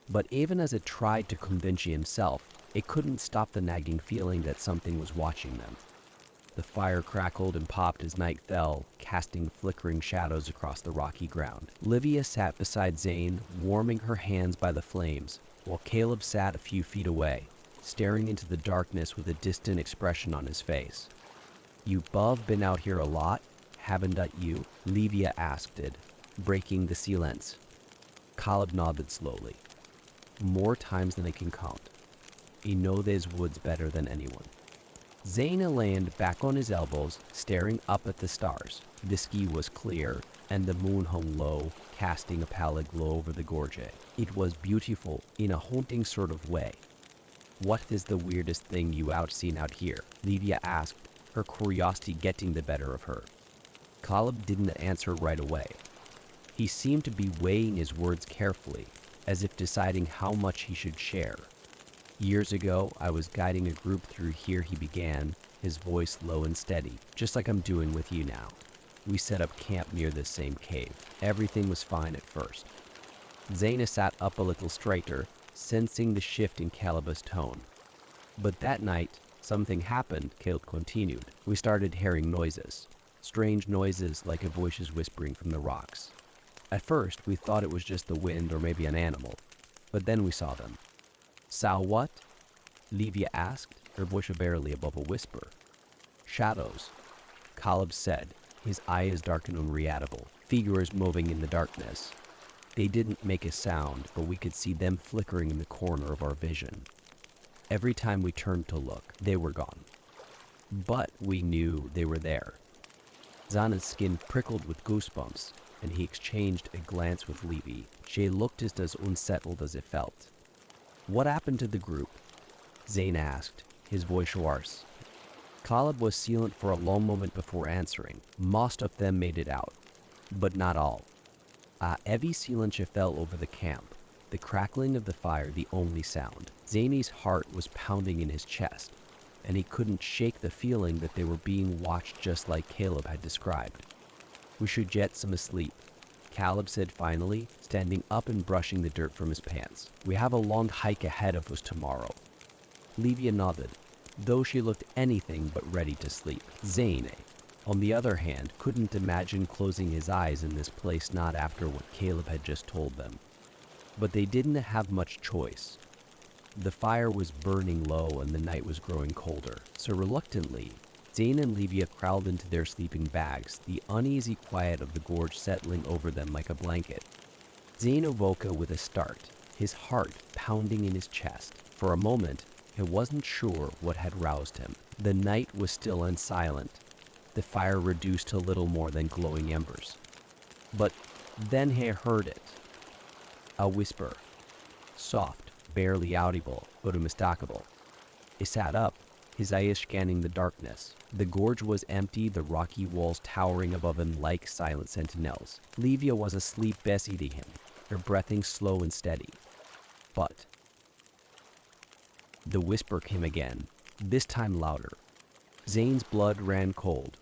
A: But even as it tried to convince himself, it couldn't stop the nagging feeling that something was watching them. The fire crackled and popped as night fell, casting flickering shadows across the rocky ground. Livia sat beside Zayn, warming her hands by the flames, while Caleb sat a few feet away, staring into the darkness with a distant expression on his face. "You bove been out here a lot, haven't you?" Livia asked it, breaking the silence. Caleb nodded slowly. "More times than I can count. I know these woods better than anyone." Zayn leaned back on his elbows, staring up at the stars. The sky was clear, and the moon hung low, casting a pallid glow over the gorge. It was beautiful in a haunting sort of way. "What is the weirdest thing you seen out here?" Livia asked, her curiosity getting the better of her. Caleb didn't answer right away. He seemed to be weighing his words carefully, as if deciding how much he should share. "Years ago, I was guiding a group through here," he began, his voice low and steady, "just like I'm doing with you now. We set up camp near this same cave. Everything was fine at first." Zayn sat up a little straighter, sensing the shift in Caleb's tone. "But that night, something happened," Caleb continued. "We started hearing noises. Strange noises like a voices whispering from the rocks. At first, we thought it was just the wind or maybe an animal, but then we saw them." "Saw what?" Livia asked, her voice barely above a whisper. "Shadows," Caleb said, his eyes dark and unreadable. "Figures moving in the darkness. They didn't make a sound, but we could see them flickering in the corner of our vision. Every time we turned to look, they were gone. But we knew they were there." Zana's skin prickled with goosebumps, and he exchanged a glance with Livia. She looked just as unsettled as it felt. "What happened to the group?" Zayn asked, his voice hoarse. Caleb was silent for a long moment before answering. "Most of them made it out, but not all." A heavy silence fell over the camp, the crackling of the fire the only sound. Zayn's heart was pounding in his chest, and he couldn't shake the feeling that they were being watched just like Caleb had described. "We should get some sleep," Caleb said finally, standing up and brushing the dirt from his pants. "We have a long hike ahead of us tomorrow." Livia nodded, though she looked anything but ready to sleep. Zayn, on the other hand, couldn't imagine closing his eyes in this place not after what Caleb had just told them. But they didn't have much choice. The fire was burning low and the night was growing colder, so reluctantly, Zayn and Livia crawled into their sleeping bags, the uneasy quiet of the gorge settling over them like a blanket. Zayn awoke with a start, his heart pounding in his chest. For a moment, he wasn't sure what had roused him. The night was still and silent, The fire reduced to little more than glowing embers. But then he heard it. A whisper. Soft, barely audible, but unmistakable. He sat up, his eyes scanning the darkness. The gorge was empty, the rocky walls towering above him like silent sentinels. Livia was asleep beside him, her breathing slow and steady. But the whisper came again, this time louder. Zane's blood ran cold.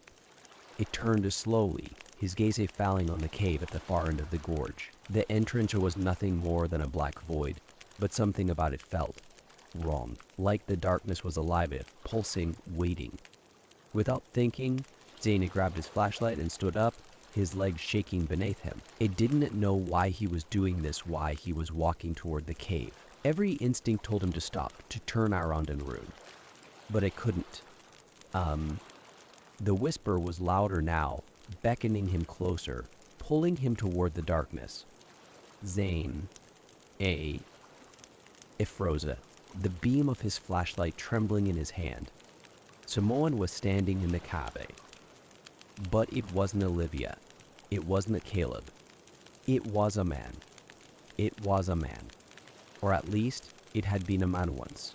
A: It turned slowly, his gaze falling on the cave at the far end of the gorge. The entrance was nothing more than a black void, but something about it felt wrong, like the darkness was alive, pulsing, waiting. Without thinking, Zane grabbed his flashlight and stood up, his legs shaking beneath him. It didn't know why he was doing this, why he was walking toward the cave. Every instinct told him to stop, to turn around and run. But it couldn't. The whisper was louder now, beckoning him closer, pulling him toward the darkness. Zane. It froze, the beam of his flashlight trembling in his hand. Samoan was standing in the cave. But it wasn't Olivia. It wasn't Caleb. It was a man. It was a man. Or at least, it had been a man once.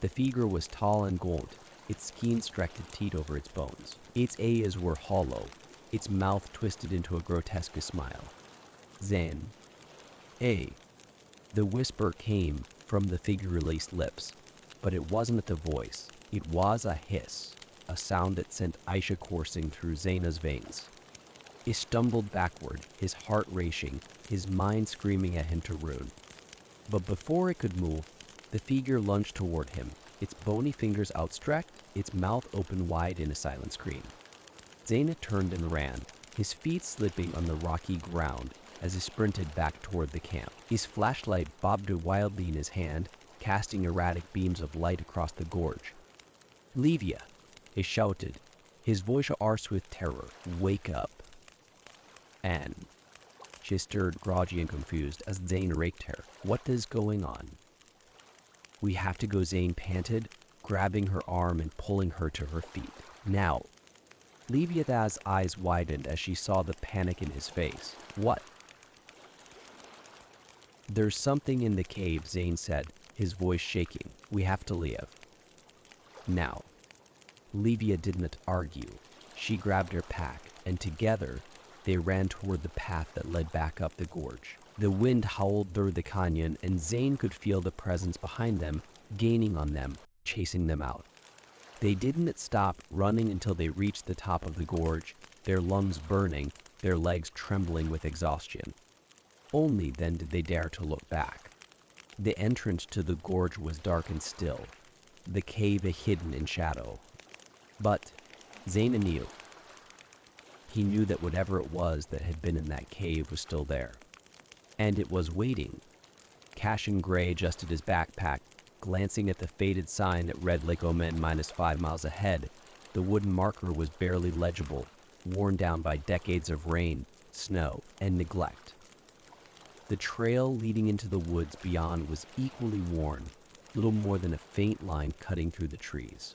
A: The figure was tall and gaunt, its skin stretched teeth over its bones. Its eyes were hollow, its mouth twisted into a grotesque smile. Zane. The whisper came from the figure-laced lips, but it wasn't the voice. It was a hiss, a sound that sent Aisha coursing through Zaina's veins. He stumbled backward, his heart racing, his mind screaming at him to ruin. But before it could move, the figure lunged toward him, its bony fingers outstretched, its mouth open wide in a silent scream. Zaina turned and ran, his feet slipping on the rocky ground as he sprinted back toward the camp. His flashlight bobbed wildly in his hand, casting erratic beams of light across the gorge. "Livia!" he shouted, his voice hoarse with terror. "Wake up!" Anne. She stirred, groggy and confused, as Zane raked her. "What is going on?" "We have to go," Zane panted, grabbing her arm and pulling her to her feet. "Now!" Livia's eyes widened as she saw the panic in his face. "What?" "There's something in the cave," Zane said, his voice shaking. "We have to leave. Now." Livia didn't argue. She grabbed her pack, and together, they ran toward the path that led back up the gorge. The wind howled through the canyon, and Zane could feel the presence behind them, gaining on them, chasing them out. They didn't stop running until they reached the top of the gorge, their lungs burning, their legs trembling with exhaustion. Only then did they dare to look back. The entrance to the gorge was dark and still, the cave hidden in shadow. But Zane knew. He knew that whatever it was that had been in that cave was still there. And it was waiting. Cashin Gray adjusted his backpack, glancing at the faded sign that read Lake Omen -5 miles ahead. The wooden marker was barely legible, worn down by decades of rain, snow, and neglect. The trail leading into the woods beyond was equally worn, little more than a faint line cutting through the trees.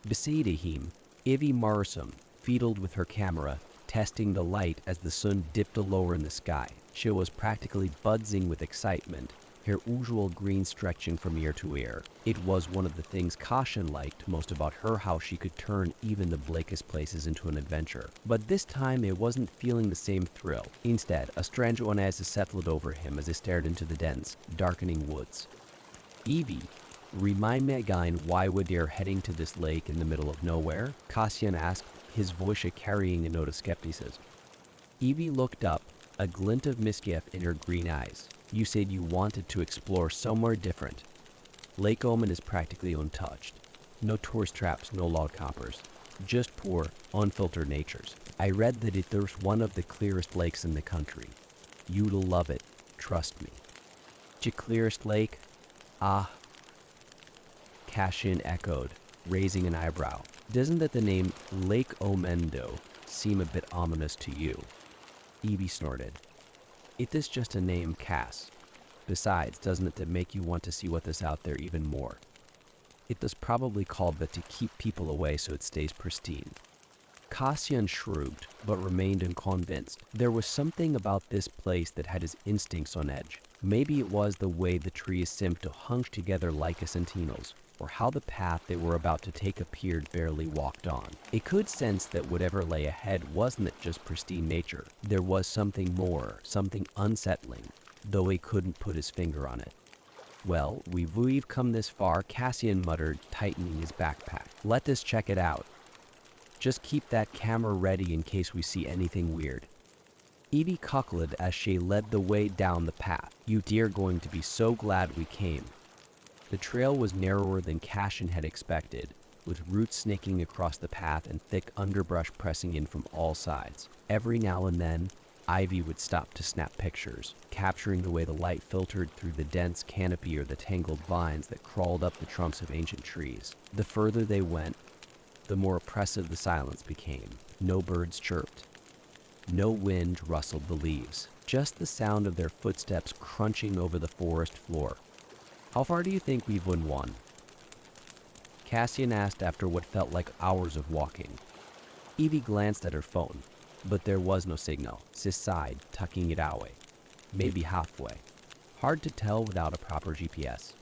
A: Beside him, Ivy Morrison fiddled with her camera, testing the light as the sun dipped lower in the sky. She was practically buzzing with excitement, her usual grin stretching from ear to ear. It was one of the things Caution liked most about her, how she could turn even the bleakest places into an adventure. But this time it wasn't feeling the same thrill. Instead, a strange unease settled over him as he stared into the dense, darkening woods. "Evie, remind me again why we're heading to this lake in the middle of nowhere?" Cassian asked, his voice carrying a note of skepticism. Evie looked up, a glint of mischief in her green eyes. "You said you wanted to explore somewhere different. Lake Omen is practically untouched. No tourist traps, no log hoppers. Just poor, unfiltered natures. I read that there's one of the clearest lakes in the country. You'll love it, trust me." "The clearest lake? Ah," Cashin echoed, raising an eyebrow. "Doesn't that the name Lake Omendo seem a bit ominous to you?" Evie snorted. "It is just a name, Cass. Besides, doesn't it make you want to see what is out there even more? It is probably called that to keep people away so it stays pristine." Cassian shrugged, but remained unconvinced. There was something about this place that had his instincts on edge. Maybe it was the way the trees seemed to hunch together like a sentinels, or how the path they were about to take appeared barely walked on. He could sense that whatever lay ahead wasn't just pristine nature. There was something more, something unsettling, though he couldn't put his finger on it. Well, we've come this far, Cassian muttered, tightening his backpack. Let us check it out. Just keep that camera ready in case we see anything weird. Evie chuckled as she led the way down the path. You dear going to be so glad we came. The trail was narrower than Cassian had expected, with roots snaking across the path and thick underbrush pressing in from all sides. Every now and then, Ivy would stop to snap pictures, capturing the way the light filtered through the dense canopy or the tangled vines that crawled up the trunks of ancient trees. The further they went, the more oppressive the silence became. No birds chirped. No wind rustled the leaves. Just the sound of their footsteps crunching over the forest floor. How far do you think we've won? Cassian asked after what felt like hours of walking. Evie glanced at her phone, but there was no signal. She sighed, tucking it away. Maybe halfway. Hard to tell without a proper GPS.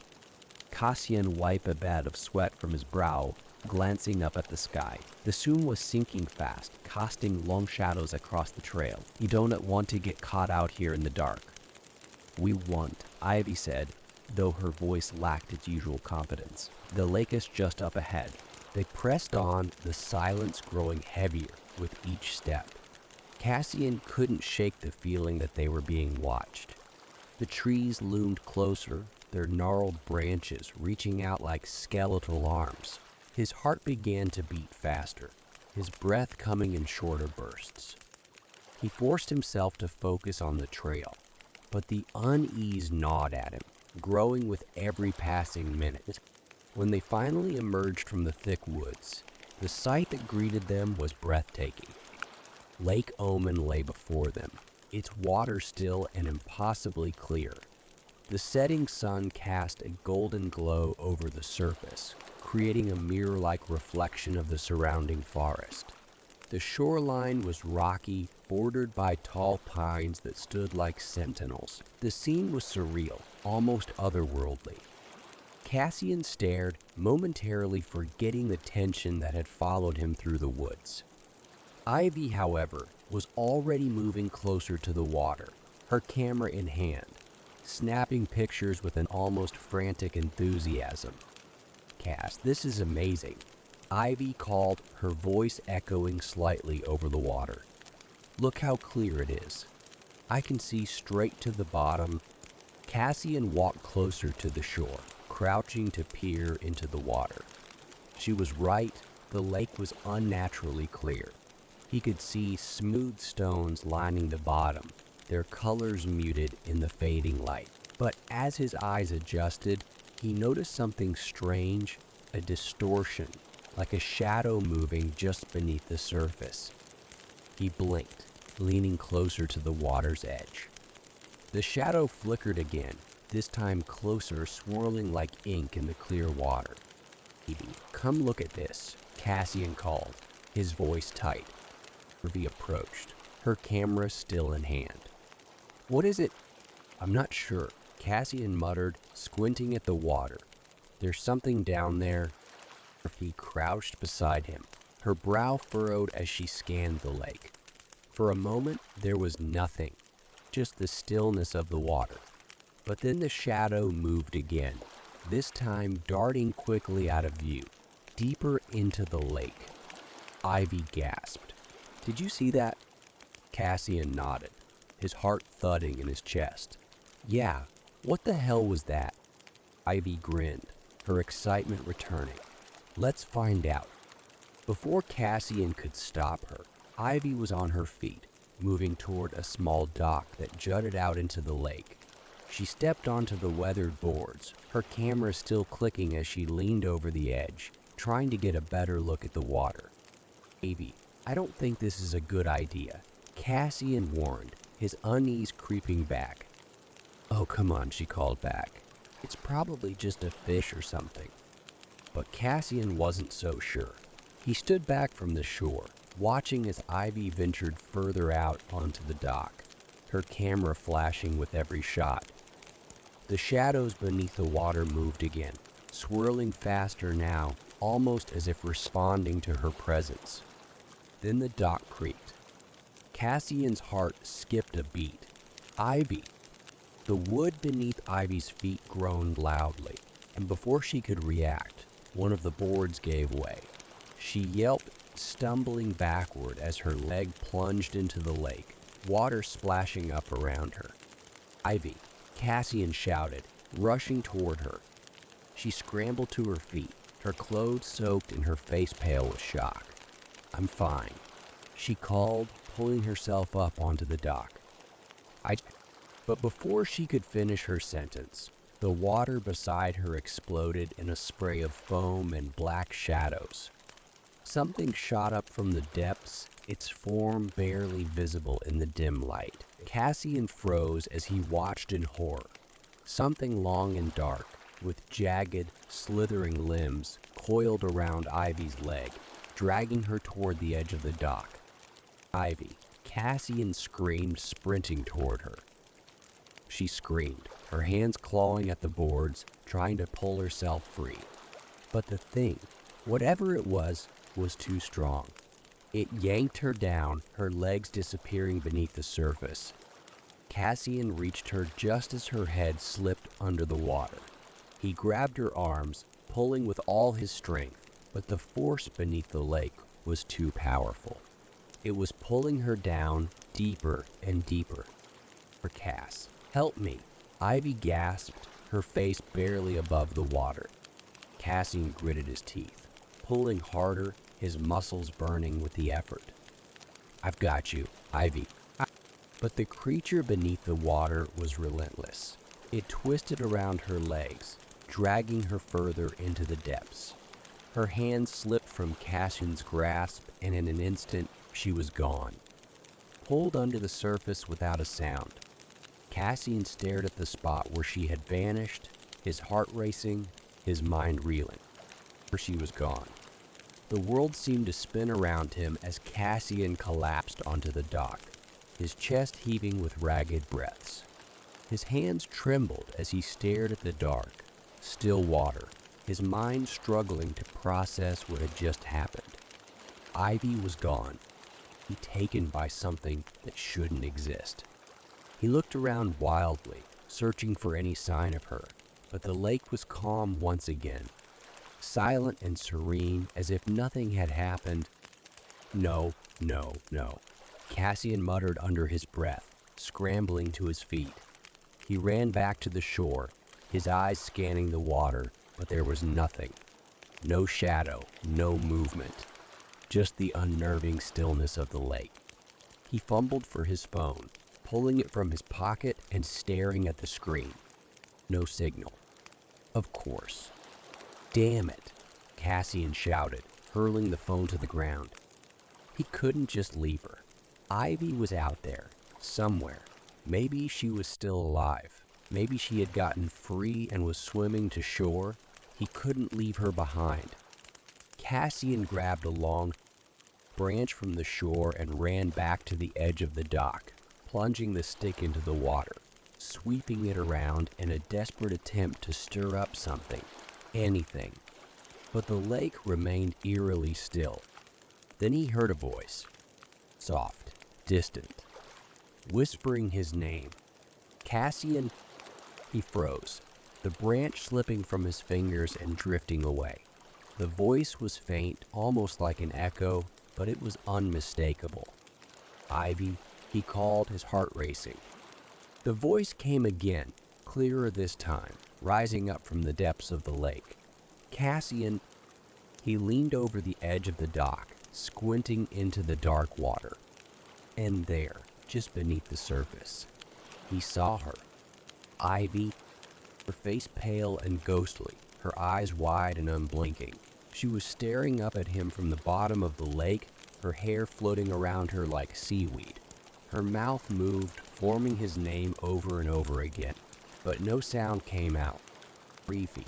A: Cassian wiped a bed of sweat from his brow, glancing up at the sky. The sun was sinking fast, casting long shadows across the trail. You don't want to get caught out here in the dark. We won't, Ivy said, though her voice lacked its usual confidence. The lake is just up ahead. They pressed on, the silence growing heavier with each step. Cassian couldn't shake the feeling that they were being watched. The trees loomed closer, their gnarled branches reaching out like skeletal arms. His heart began to beat faster, his breath coming in shorter bursts. He forced himself to focus on the trail, but the unease gnawed at him, growing with every passing minute. When they finally emerged from the thick woods, the sight that greeted them was breathtaking. Lake Omen lay before them, its water still and impossibly clear. The setting sun cast a golden glow over the surface, creating a mirror-like reflection of the surrounding forest. The shoreline was rocky, bordered by tall pines that stood like sentinels. The scene was surreal, almost otherworldly. Cassian stared, momentarily forgetting the tension that had followed him through the woods. Ivy, however, was already moving closer to the water, her camera in hand, snapping pictures with an almost frantic enthusiasm. Cass, this is amazing, Ivy called, her voice echoing slightly over the water. Look how clear it is. I can see straight to the bottom. Cassian walked closer to the shore, crouching to peer into the water. She was right, the lake was unnaturally clear. He could see smooth stones lining the bottom, their colors muted in the fading light. But as his eyes adjusted, he noticed something strange, a distortion, like a shadow moving just beneath the surface. He blinked, leaning closer to the water's edge. The shadow flickered again, this time closer, swirling like ink in the clear water. "Evie, come look at this," Cassian called, his voice tight. Evie approached, her camera still in hand. "What is it?" "I'm not sure," Cassian muttered, squinting at the water. "There's something down there." He crouched beside him, her brow furrowed as she scanned the lake. For a moment, there was nothing, just the stillness of the water. But then the shadow moved again, this time darting quickly out of view, deeper into the lake. Ivy gasped. "Did you see that?" Cassian nodded, his heart thudding in his chest. "Yeah, what the hell was that?" Ivy grinned, her excitement returning. "Let's find out." Before Cassian could stop her, Ivy was on her feet, moving toward a small dock that jutted out into the lake. She stepped onto the weathered boards, her camera still clicking as she leaned over the edge, trying to get a better look at the water. "Ivy, I don't think this is a good idea," Cassian warned, his unease creeping back. "Oh, come on," she called back. "It's probably just a fish or something." But Cassian wasn't so sure. He stood back from the shore, watching as Ivy ventured further out onto the dock, her camera flashing with every shot. The shadows beneath the water moved again, swirling faster now, almost as if responding to her presence. Then the dock creaked. Cassian's heart skipped a beat. Ivy! The wood beneath Ivy's feet groaned loudly, and before she could react, one of the boards gave way. She yelped, stumbling backward as her leg plunged into the lake, water splashing up around her. Ivy! Cassian shouted, rushing toward her. She scrambled to her feet, her clothes soaked and her face pale with shock. "I'm fine," she called, pulling herself up onto the dock. But before she could finish her sentence, the water beside her exploded in a spray of foam and black shadows. Something shot up from the depths, its form barely visible in the dim light. Cassian froze as he watched in horror. Something long and dark, with jagged, slithering limbs, coiled around Ivy's leg, dragging her toward the edge of the dock. "Ivy!" Cassian screamed, sprinting toward her. She screamed, her hands clawing at the boards, trying to pull herself free. But the thing, whatever it was too strong. It yanked her down, her legs disappearing beneath the surface. Cassian reached her just as her head slipped under the water. He grabbed her arms, pulling with all his strength, but the force beneath the lake was too powerful. It was pulling her down deeper and deeper. "For Cass, help me!" Ivy gasped, her face barely above the water. Cassian gritted his teeth, pulling harder, his muscles burning with the effort. "I've got you, Ivy." But the creature beneath the water was relentless. It twisted around her legs, dragging her further into the depths. Her hands slipped from Cassian's grasp, and in an instant, she was gone. Pulled under the surface without a sound, Cassian stared at the spot where she had vanished, his heart racing, his mind reeling. For she was gone. The world seemed to spin around him as Cassian collapsed onto the dock, his chest heaving with ragged breaths. His hands trembled as he stared at the dark, still water, his mind struggling to process what had just happened. Ivy was gone, taken by something that shouldn't exist. He looked around wildly, searching for any sign of her, but the lake was calm once again, silent and serene as if nothing had happened. No, no, no. Cassian muttered under his breath, scrambling to his feet. He ran back to the shore, his eyes scanning the water, but there was nothing. No shadow, no movement, just the unnerving stillness of the lake. He fumbled for his phone, pulling it from his pocket and staring at the screen. No signal. Of course. "Damn it," Cassian shouted, hurling the phone to the ground. He couldn't just leave her. Ivy was out there, somewhere. Maybe she was still alive. Maybe she had gotten free and was swimming to shore. He couldn't leave her behind. Cassian grabbed a long branch from the shore and ran back to the edge of the dock, plunging the stick into the water, sweeping it around in a desperate attempt to stir up something, anything. But the lake remained eerily still. Then he heard a voice, soft, distant, whispering his name. "Cassian." He froze, the branch slipping from his fingers and drifting away. The voice was faint, almost like an echo, but it was unmistakable. "Ivy," he called, his heart racing. The voice came again, clearer this time, rising up from the depths of the lake. "Cassian." He leaned over the edge of the dock, squinting into the dark water. And there, just beneath the surface, he saw her. Ivy, her face pale and ghostly, her eyes wide and unblinking. She was staring up at him from the bottom of the lake, her hair floating around her like seaweed. Her mouth moved, forming his name over and over again, but no sound came out. "Reefy,"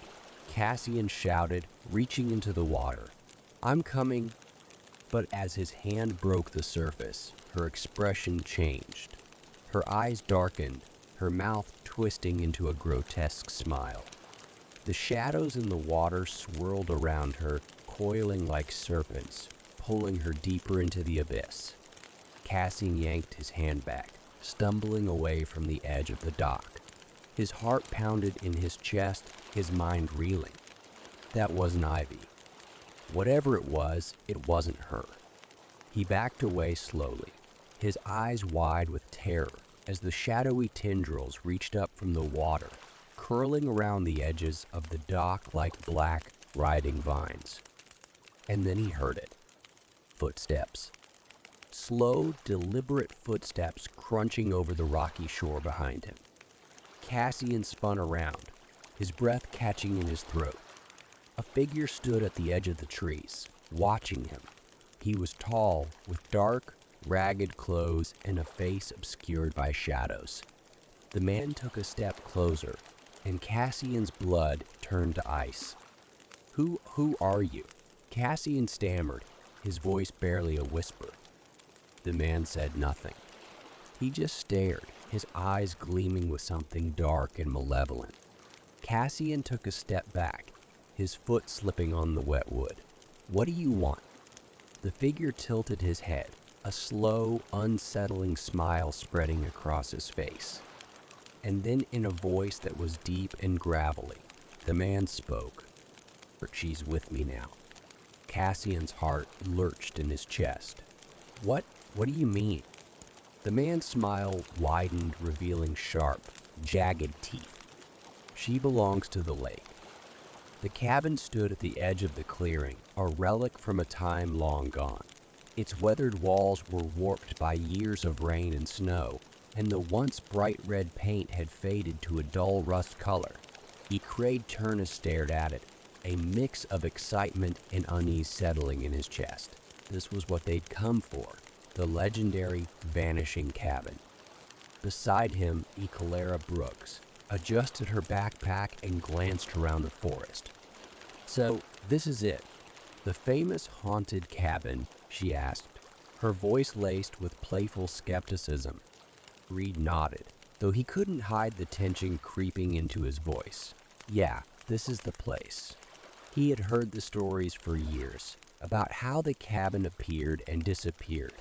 A: Cassian shouted, reaching into the water. "I'm coming." But as his hand broke the surface, her expression changed. Her eyes darkened, her mouth twisting into a grotesque smile. The shadows in the water swirled around her, coiling like serpents, pulling her deeper into the abyss. Cassian yanked his hand back, stumbling away from the edge of the dock. His heart pounded in his chest, his mind reeling. That wasn't Ivy. Whatever it wasn't her. He backed away slowly, his eyes wide with terror as the shadowy tendrils reached up from the water, curling around the edges of the dock like black, writhing vines. And then he heard it. Footsteps. Slow, deliberate footsteps crunching over the rocky shore behind him. Cassian spun around, his breath catching in his throat. A figure stood at the edge of the trees, watching him. He was tall, with dark, ragged clothes and a face obscured by shadows. The man took a step closer, and Cassian's blood turned to ice. Who are you?" Cassian stammered, his voice barely a whisper. The man said nothing. He just stared, his eyes gleaming with something dark and malevolent. Cassian took a step back, his foot slipping on the wet wood. "What do you want?" The figure tilted his head, a slow, unsettling smile spreading across his face. And then in a voice that was deep and gravelly, the man spoke. "She's with me now." Cassian's heart lurched in his chest. What do you mean?" The man's smile widened, revealing sharp, jagged teeth. "She belongs to the lake." The cabin stood at the edge of the clearing, a relic from a time long gone. Its weathered walls were warped by years of rain and snow, and the once bright red paint had faded to a dull rust color. Craig Turnus stared at it, a mix of excitement and unease settling in his chest. This was what they'd come for, the legendary vanishing cabin. Beside him, Ecolera Brooks adjusted her backpack and glanced around the forest. "So, this is it, the famous haunted cabin?" she asked, her voice laced with playful skepticism. Reed nodded, though he couldn't hide the tension creeping into his voice. "Yeah, this is the place." He had heard the stories for years, about how the cabin appeared and disappeared,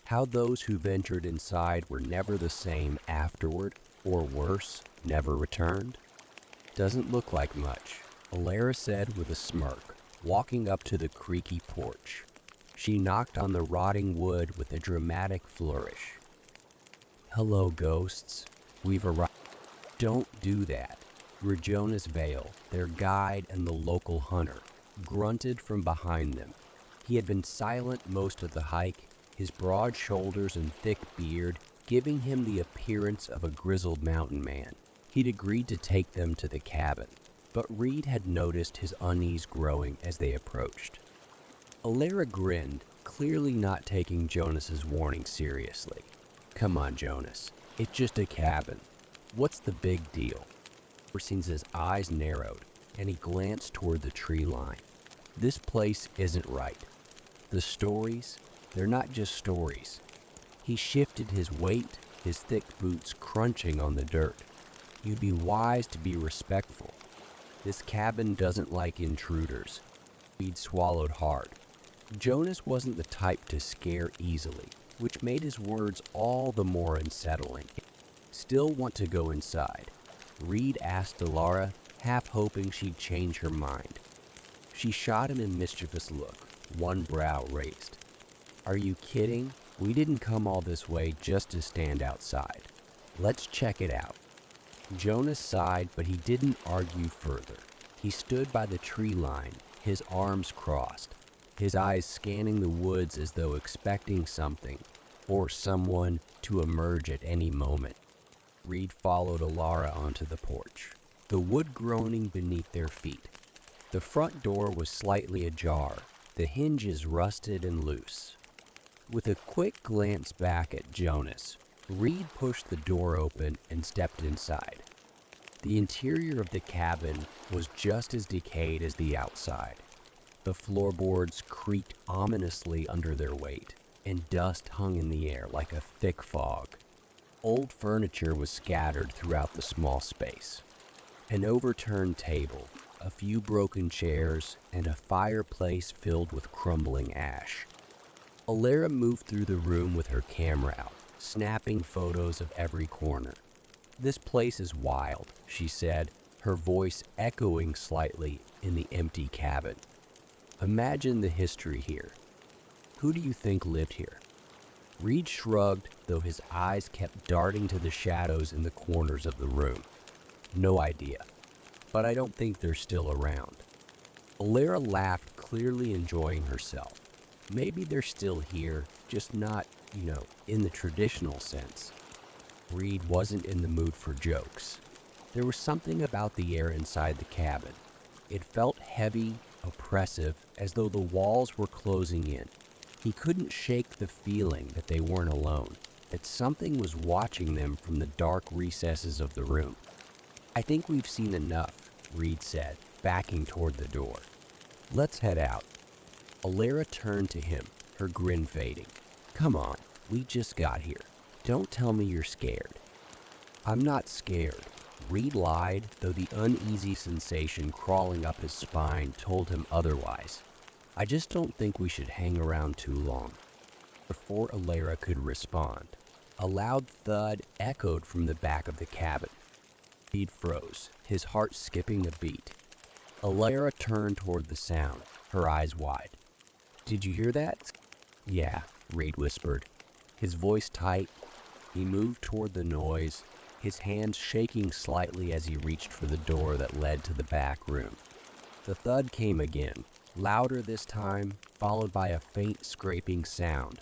A: how those who ventured inside were never the same afterward, or worse, never returned. "Doesn't look like much," Alara said with a smirk, walking up to the creaky porch. She knocked on the rotting wood with a dramatic flourish. "Hello, ghosts. We've arrived." "Don't do that." Jonas Vale, their guide and the local hunter, grunted from behind them. He had been silent most of the hike, his broad shoulders and thick beard giving him the appearance of a grizzled mountain man. He'd agreed to take them to the cabin, but Reed had noticed his unease growing as they approached. Alara grinned, clearly not taking Jonas's warning seriously. "Come on, Jonas. It's just a cabin. What's the big deal?" His eyes narrowed, and he glanced toward the tree line. "This place isn't right. The stories, they're not just stories." He shifted his weight, his thick boots crunching on the dirt. "You'd be wise to be respectful. This cabin doesn't like intruders." Reed swallowed hard. Jonas wasn't the type to scare easily, which made his words all the more unsettling. "Still want to go inside?" Reed asked Alara, half hoping she'd change her mind. She shot him a mischievous look, one brow raised. "Are you kidding? We didn't come all this way just to stand outside. Let's check it out." Jonas sighed, but he didn't argue further. He stood by the tree line, his arms crossed, his eyes scanning the woods as though expecting something, or someone, to emerge at any moment. Reed followed Alara onto the porch, the wood groaning beneath their feet. The front door was slightly ajar, the hinges rusted and loose. With a quick glance back at Jonas, Reed pushed the door open and stepped inside. The interior of the cabin was just as decayed as the outside. The floorboards creaked ominously under their weight, and dust hung in the air like a thick fog. Old furniture was scattered throughout the small space. An overturned table, a few broken chairs, and a fireplace filled with crumbling ash. Alara moved through the room with her camera out, snapping photos of every corner. "This place is wild," she said, her voice echoing slightly in the empty cabin. "Imagine the history here. Who do you think lived here?" Reed shrugged, though his eyes kept darting to the shadows in the corners of the room. "No idea, but I don't think they're still around." Alara laughed, clearly enjoying herself. Maybe they're still here, just not, in the traditional sense. Reed wasn't in the mood for jokes. There was something about the air inside the cabin. It felt heavy, oppressive, as though the walls were closing in. He couldn't shake the feeling that they weren't alone, that something was watching them from the dark recesses of the room. "I think we've seen enough," Reed said, backing toward the door. "Let's head out." Alara turned to him, her grin fading. "Come on, we just got here. Don't tell me you're scared." "I'm not scared," Reed lied, though the uneasy sensation crawling up his spine told him otherwise. "I just don't think we should hang around too long." Before Alara could respond, a loud thud echoed from the back of the cabin. Reed froze, his heart skipping a beat. Alara turned toward the sound, her eyes wide. "Did you hear that?" "Yeah," Reed whispered, his voice tight. He moved toward the noise, his hands shaking slightly as he reached for the door that led to the back room. The thud came again, louder this time, followed by a faint scraping sound.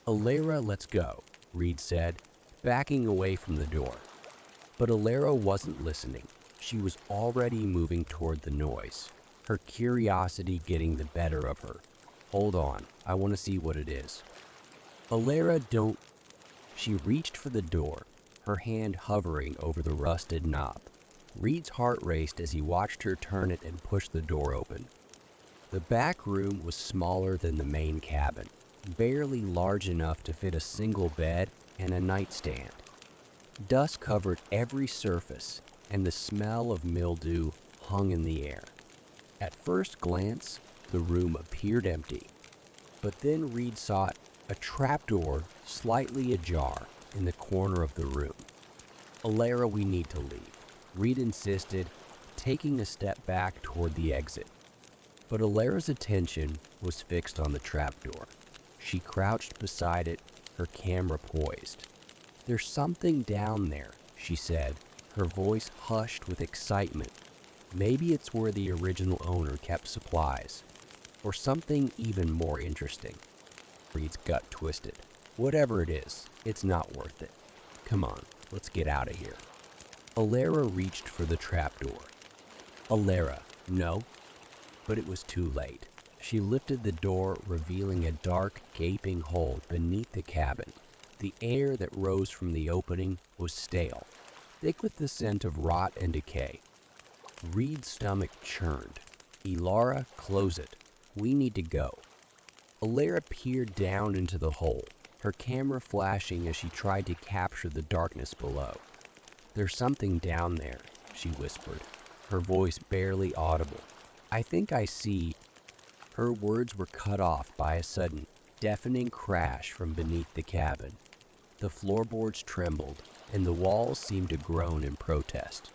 A: "Alara, let's go," Reed said, backing away from the door. But Alara wasn't listening. She was already moving toward the noise, her curiosity getting the better of her. "Hold on, I want to see what it is." "Alara, don't..." She reached for the door, her hand hovering over the rusted knob. Reed's heart raced as he watched her turn it and push the door open. The back room was smaller than the main cabin, barely large enough to fit a single bed and a nightstand. Dust covered every surface, and the smell of mildew hung in the air. At first glance, the room appeared empty, but then Reed saw a trapdoor slightly ajar in the corner of the room. "Alara, we need to leave," Reed insisted, taking a step back toward the exit. But Alara's attention was fixed on the trapdoor. She crouched beside it, her camera poised. "There's something down there," she said, her voice hushed with excitement. "Maybe it's where the original owner kept supplies, or something even more interesting." Reed's gut twisted. "Whatever it is, it's not worth it. Come on, let's get out of here." Alara reached for the trapdoor. "Alara, no." But it was too late. She lifted the door, revealing a dark, gaping hole beneath the cabin. The air that rose from the opening was stale, thick with the scent of rot and decay. Reed's stomach churned. "Alara, close it. We need to go." Alara peered down into the hole, her camera flashing as she tried to capture the darkness below. "There's something down there," she whispered, her voice barely audible. "I think I see..." Her words were cut off by a sudden, deafening crash from beneath the cabin. The floorboards trembled, and the walls seemed to groan in protest.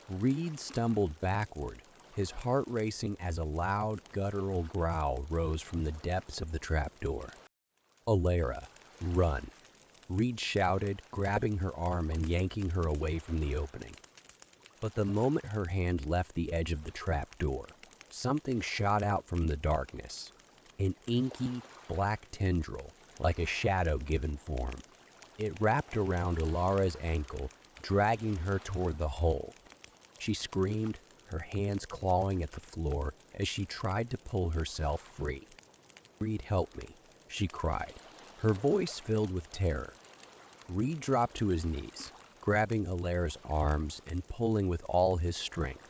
A: Reed stumbled backward, his heart racing as a loud, guttural growl rose from the depths of the trapdoor. "Alara, run!" Reed shouted, grabbing her arm and yanking her away from the opening. But the moment her hand left the edge of the trapdoor, something shot out from the darkness. An inky, black tendril, like a shadow given form. It wrapped around Alara's ankle, dragging her toward the hole. She screamed, her hands clawing at the floor as she tried to pull herself free. "Reed, help me," she cried, her voice filled with terror. Reed dropped to his knees, grabbing Alara's arms and pulling with all his strength.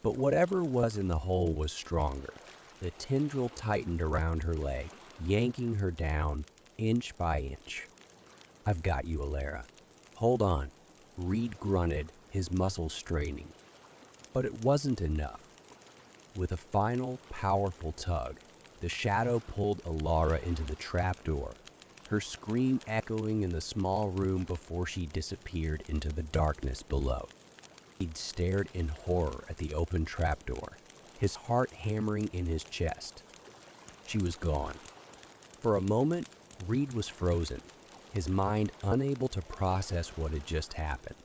A: But whatever was in the hole was stronger. The tendril tightened around her leg, yanking her down inch by inch. "I've got you, Alara. Hold on," Reed grunted, his muscles straining. But it wasn't enough. With a final, powerful tug, the shadow pulled Alara into the trapdoor, her scream echoing in the small room before she disappeared into the darkness below. He'd stared in horror at the open trapdoor, his heart hammering in his chest. She was gone. For a moment, Reed was frozen, his mind unable to process what had just happened.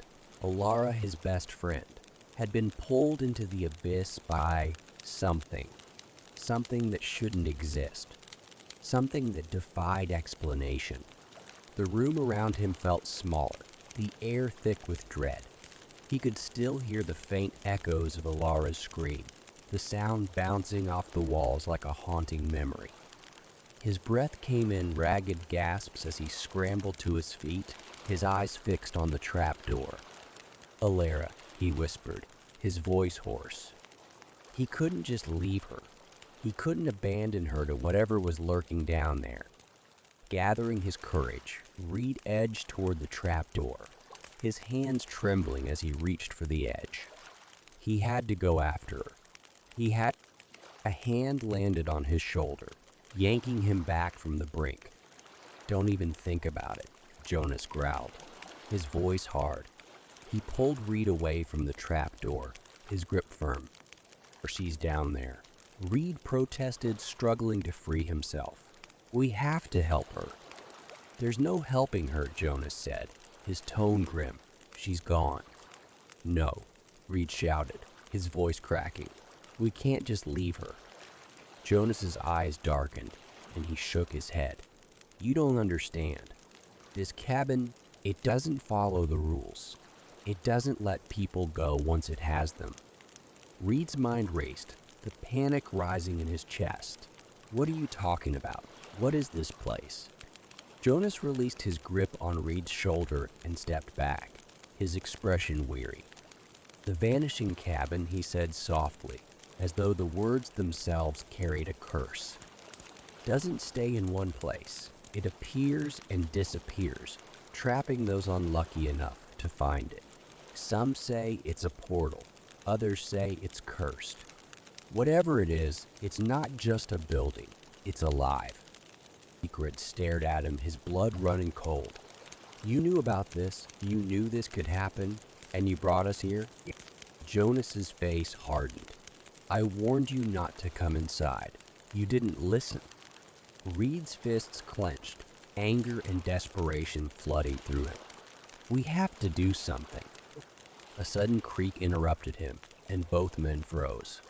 A: Alara, his best friend, had been pulled into the abyss by something. Something that shouldn't exist. Something that defied explanation. The room around him felt smaller, the air thick with dread. He could still hear the faint echoes of Alara's scream, the sound bouncing off the walls like a haunting memory. His breath came in ragged gasps as he scrambled to his feet, his eyes fixed on the trapdoor. "Alara," he whispered, his voice hoarse. He couldn't just leave her. He couldn't abandon her to whatever was lurking down there. Gathering his courage, Reed edged toward the trapdoor, his hands trembling as he reached for the edge. He had to go after her. A hand landed on his shoulder, yanking him back from the brink. "Don't even think about it," Jonas growled, his voice hard. He pulled Reed away from the trapdoor, his grip firm. "She's down there," Reed protested, struggling to free himself. "We have to help her." "There's no helping her," Jonas said, his tone grim. "She's gone." "No," Reed shouted, his voice cracking. "We can't just leave her." Jonas's eyes darkened, and he shook his head. "You don't understand. This cabin, it doesn't follow the rules. It doesn't let people go once it has them." Reed's mind raced, the panic rising in his chest. "What are you talking about? What is this place?" Jonas released his grip on Reed's shoulder and stepped back, his expression weary. "The vanishing cabin," he said softly, as though the words themselves carried a curse. "Doesn't stay in one place. It appears and disappears, trapping those unlucky enough to find it. Some say it's a portal. Others say it's cursed. Whatever it is, it's not just a building. It's alive." Secret stared at him, his blood running cold. "You knew about this. You knew this could happen, and you brought us here?" Jonas's face hardened. "I warned you not to come inside. You didn't listen." Reed's fists clenched, anger and desperation flooding through him. "We have to do something." A sudden creak interrupted him, and both men froze.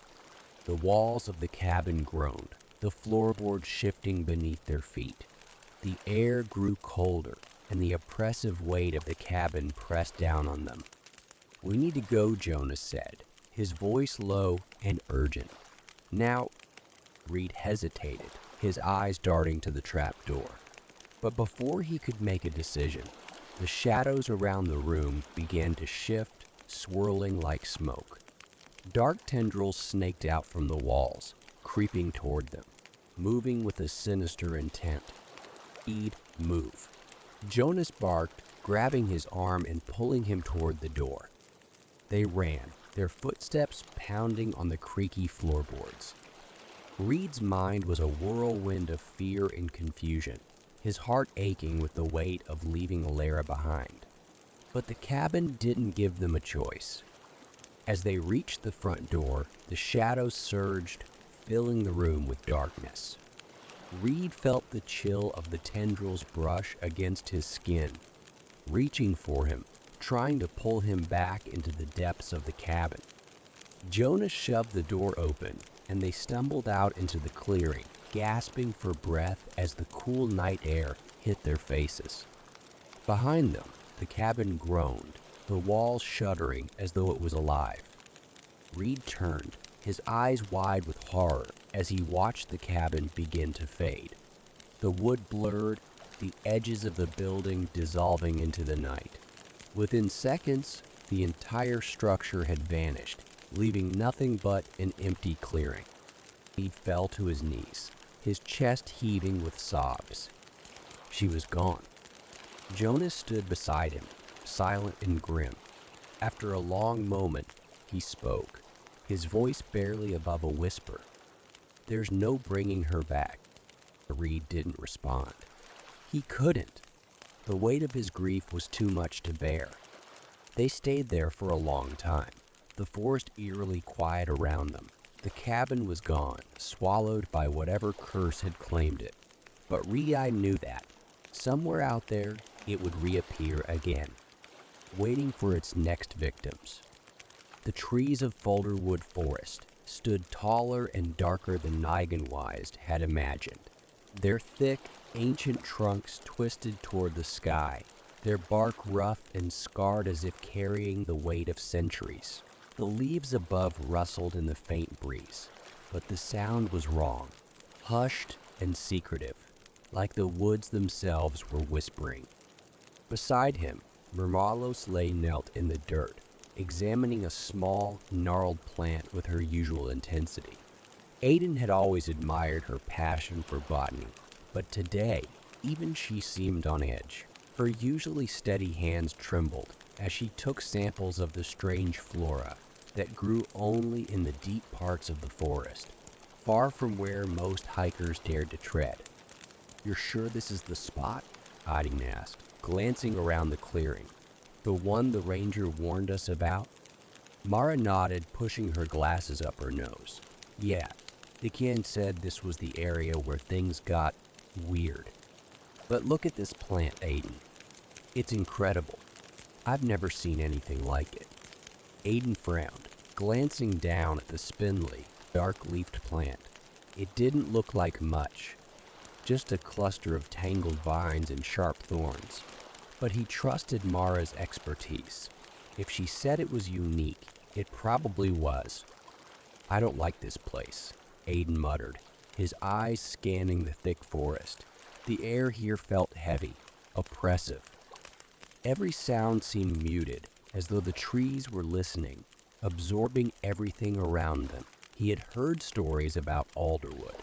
A: The walls of the cabin groaned, the floorboards shifting beneath their feet. The air grew colder, and the oppressive weight of the cabin pressed down on them. "We need to go," Jonas said, his voice low and urgent. "Now," Reed hesitated, his eyes darting to the trapdoor. But before he could make a decision, the shadows around the room began to shift, swirling like smoke. Dark tendrils snaked out from the walls, creeping toward them, moving with a sinister intent. "Reed, move." Jonas barked, grabbing his arm and pulling him toward the door. They ran, their footsteps pounding on the creaky floorboards. Reed's mind was a whirlwind of fear and confusion, his heart aching with the weight of leaving Alara behind. But the cabin didn't give them a choice. As they reached the front door, the shadows surged, filling the room with darkness. Reed felt the chill of the tendrils brush against his skin, reaching for him, trying to pull him back into the depths of the cabin. Jonas shoved the door open, and they stumbled out into the clearing, gasping for breath as the cool night air hit their faces. Behind them, the cabin groaned, the walls shuddering as though it was alive. Reed turned, his eyes wide with horror as he watched the cabin begin to fade. The wood blurred, the edges of the building dissolving into the night. Within seconds, the entire structure had vanished, leaving nothing but an empty clearing. He fell to his knees, his chest heaving with sobs. She was gone. Jonas stood beside him, silent and grim. After a long moment, he spoke, his voice barely above a whisper. "There's no bringing her back." Reed didn't respond. He couldn't. The weight of his grief was too much to bear. They stayed there for a long time, the forest eerily quiet around them. The cabin was gone, swallowed by whatever curse had claimed it. But Reed knew that, somewhere out there, it would reappear again, waiting for its next victims. The trees of Folderwood Forest stood taller and darker than Nigenwise had imagined. Their thick, ancient trunks twisted toward the sky, their bark rough and scarred as if carrying the weight of centuries. The leaves above rustled in the faint breeze, but the sound was wrong, hushed and secretive, like the woods themselves were whispering. Beside him, Mermalos lay knelt in the dirt, examining a small, gnarled plant with her usual intensity. Aiden had always admired her passion for botany, but today, even she seemed on edge. Her usually steady hands trembled as she took samples of the strange flora that grew only in the deep parts of the forest, far from where most hikers dared to tread. "You're sure this is the spot?" Aiden asked, glancing around the clearing. "The one the ranger warned us about?" Mara nodded, pushing her glasses up her nose. "Yeah, the kid said this was the area where things got weird. But look at this plant, Aiden. It's incredible. I've never seen anything like it." Aiden frowned, glancing down at the spindly, dark-leafed plant. It didn't look like much, just a cluster of tangled vines and sharp thorns. But he trusted Mara's expertise. If she said it was unique, it probably was. "I don't like this place," Aiden muttered, his eyes scanning the thick forest. The air here felt heavy, oppressive. Every sound seemed muted, as though the trees were listening, absorbing everything around them. He had heard stories about Alderwood,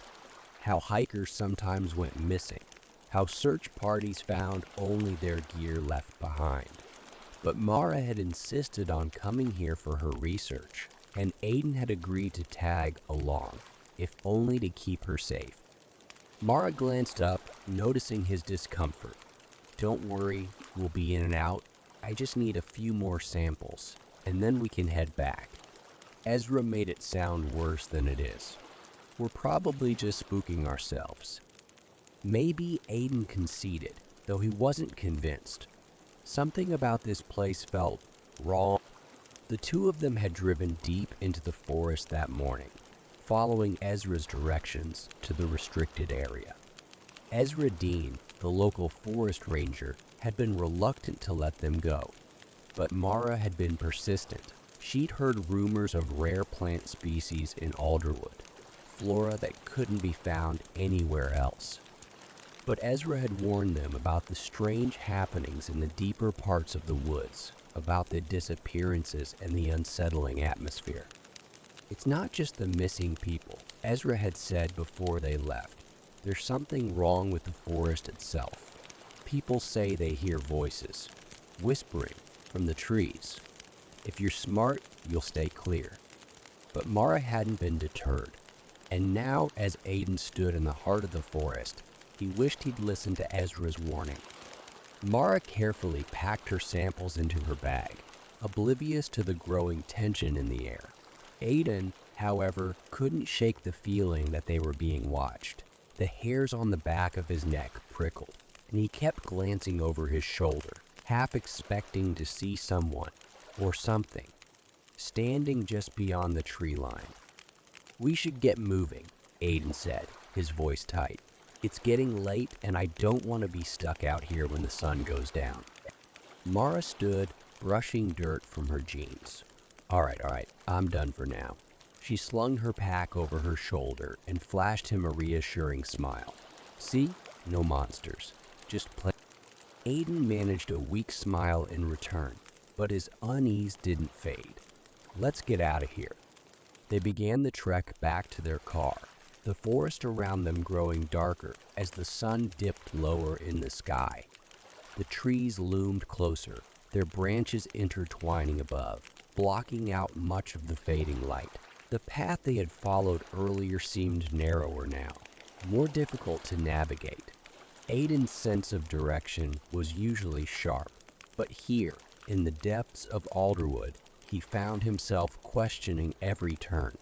A: how hikers sometimes went missing, how search parties found only their gear left behind. But Mara had insisted on coming here for her research, and Aiden had agreed to tag along, if only to keep her safe. Mara glanced up, noticing his discomfort. "Don't worry, we'll be in and out. I just need a few more samples, and then we can head back." Ezra made it sound worse than it is. "We're probably just spooking ourselves." Maybe Aiden conceded, though he wasn't convinced. Something about this place felt wrong. The two of them had driven deep into the forest that morning, following Ezra's directions to the restricted area. Ezra Dean, the local forest ranger, had been reluctant to let them go, but Mara had been persistent. She'd heard rumors of rare plant species in Alderwood, flora that couldn't be found anywhere else. But Ezra had warned them about the strange happenings in the deeper parts of the woods, about the disappearances and the unsettling atmosphere. "It's not just the missing people," Ezra had said before they left. "There's something wrong with the forest itself. People say they hear voices, whispering from the trees. If you're smart, you'll stay clear." But Mara hadn't been deterred, and now as Aiden stood in the heart of the forest, he wished he'd listened to Ezra's warning. Mara carefully packed her samples into her bag, oblivious to the growing tension in the air. Aiden, however, couldn't shake the feeling that they were being watched. The hairs on the back of his neck prickled, and he kept glancing over his shoulder, half expecting to see someone, or something, standing just beyond the tree line. "We should get moving," Aiden said, his voice tight. "It's getting late, and I don't want to be stuck out here when the sun goes down." Mara stood, brushing dirt from her jeans. All right, I'm done for now." She slung her pack over her shoulder and flashed him a reassuring smile. "See? No monsters. Just play." Aiden managed a weak smile in return, but his unease didn't fade. "Let's get out of here." They began the trek back to their car, the forest around them growing darker as the sun dipped lower in the sky. The trees loomed closer, their branches intertwining above, blocking out much of the fading light. The path they had followed earlier seemed narrower now, more difficult to navigate. Aiden's sense of direction was usually sharp, but here, in the depths of Alderwood, he found himself questioning every turn.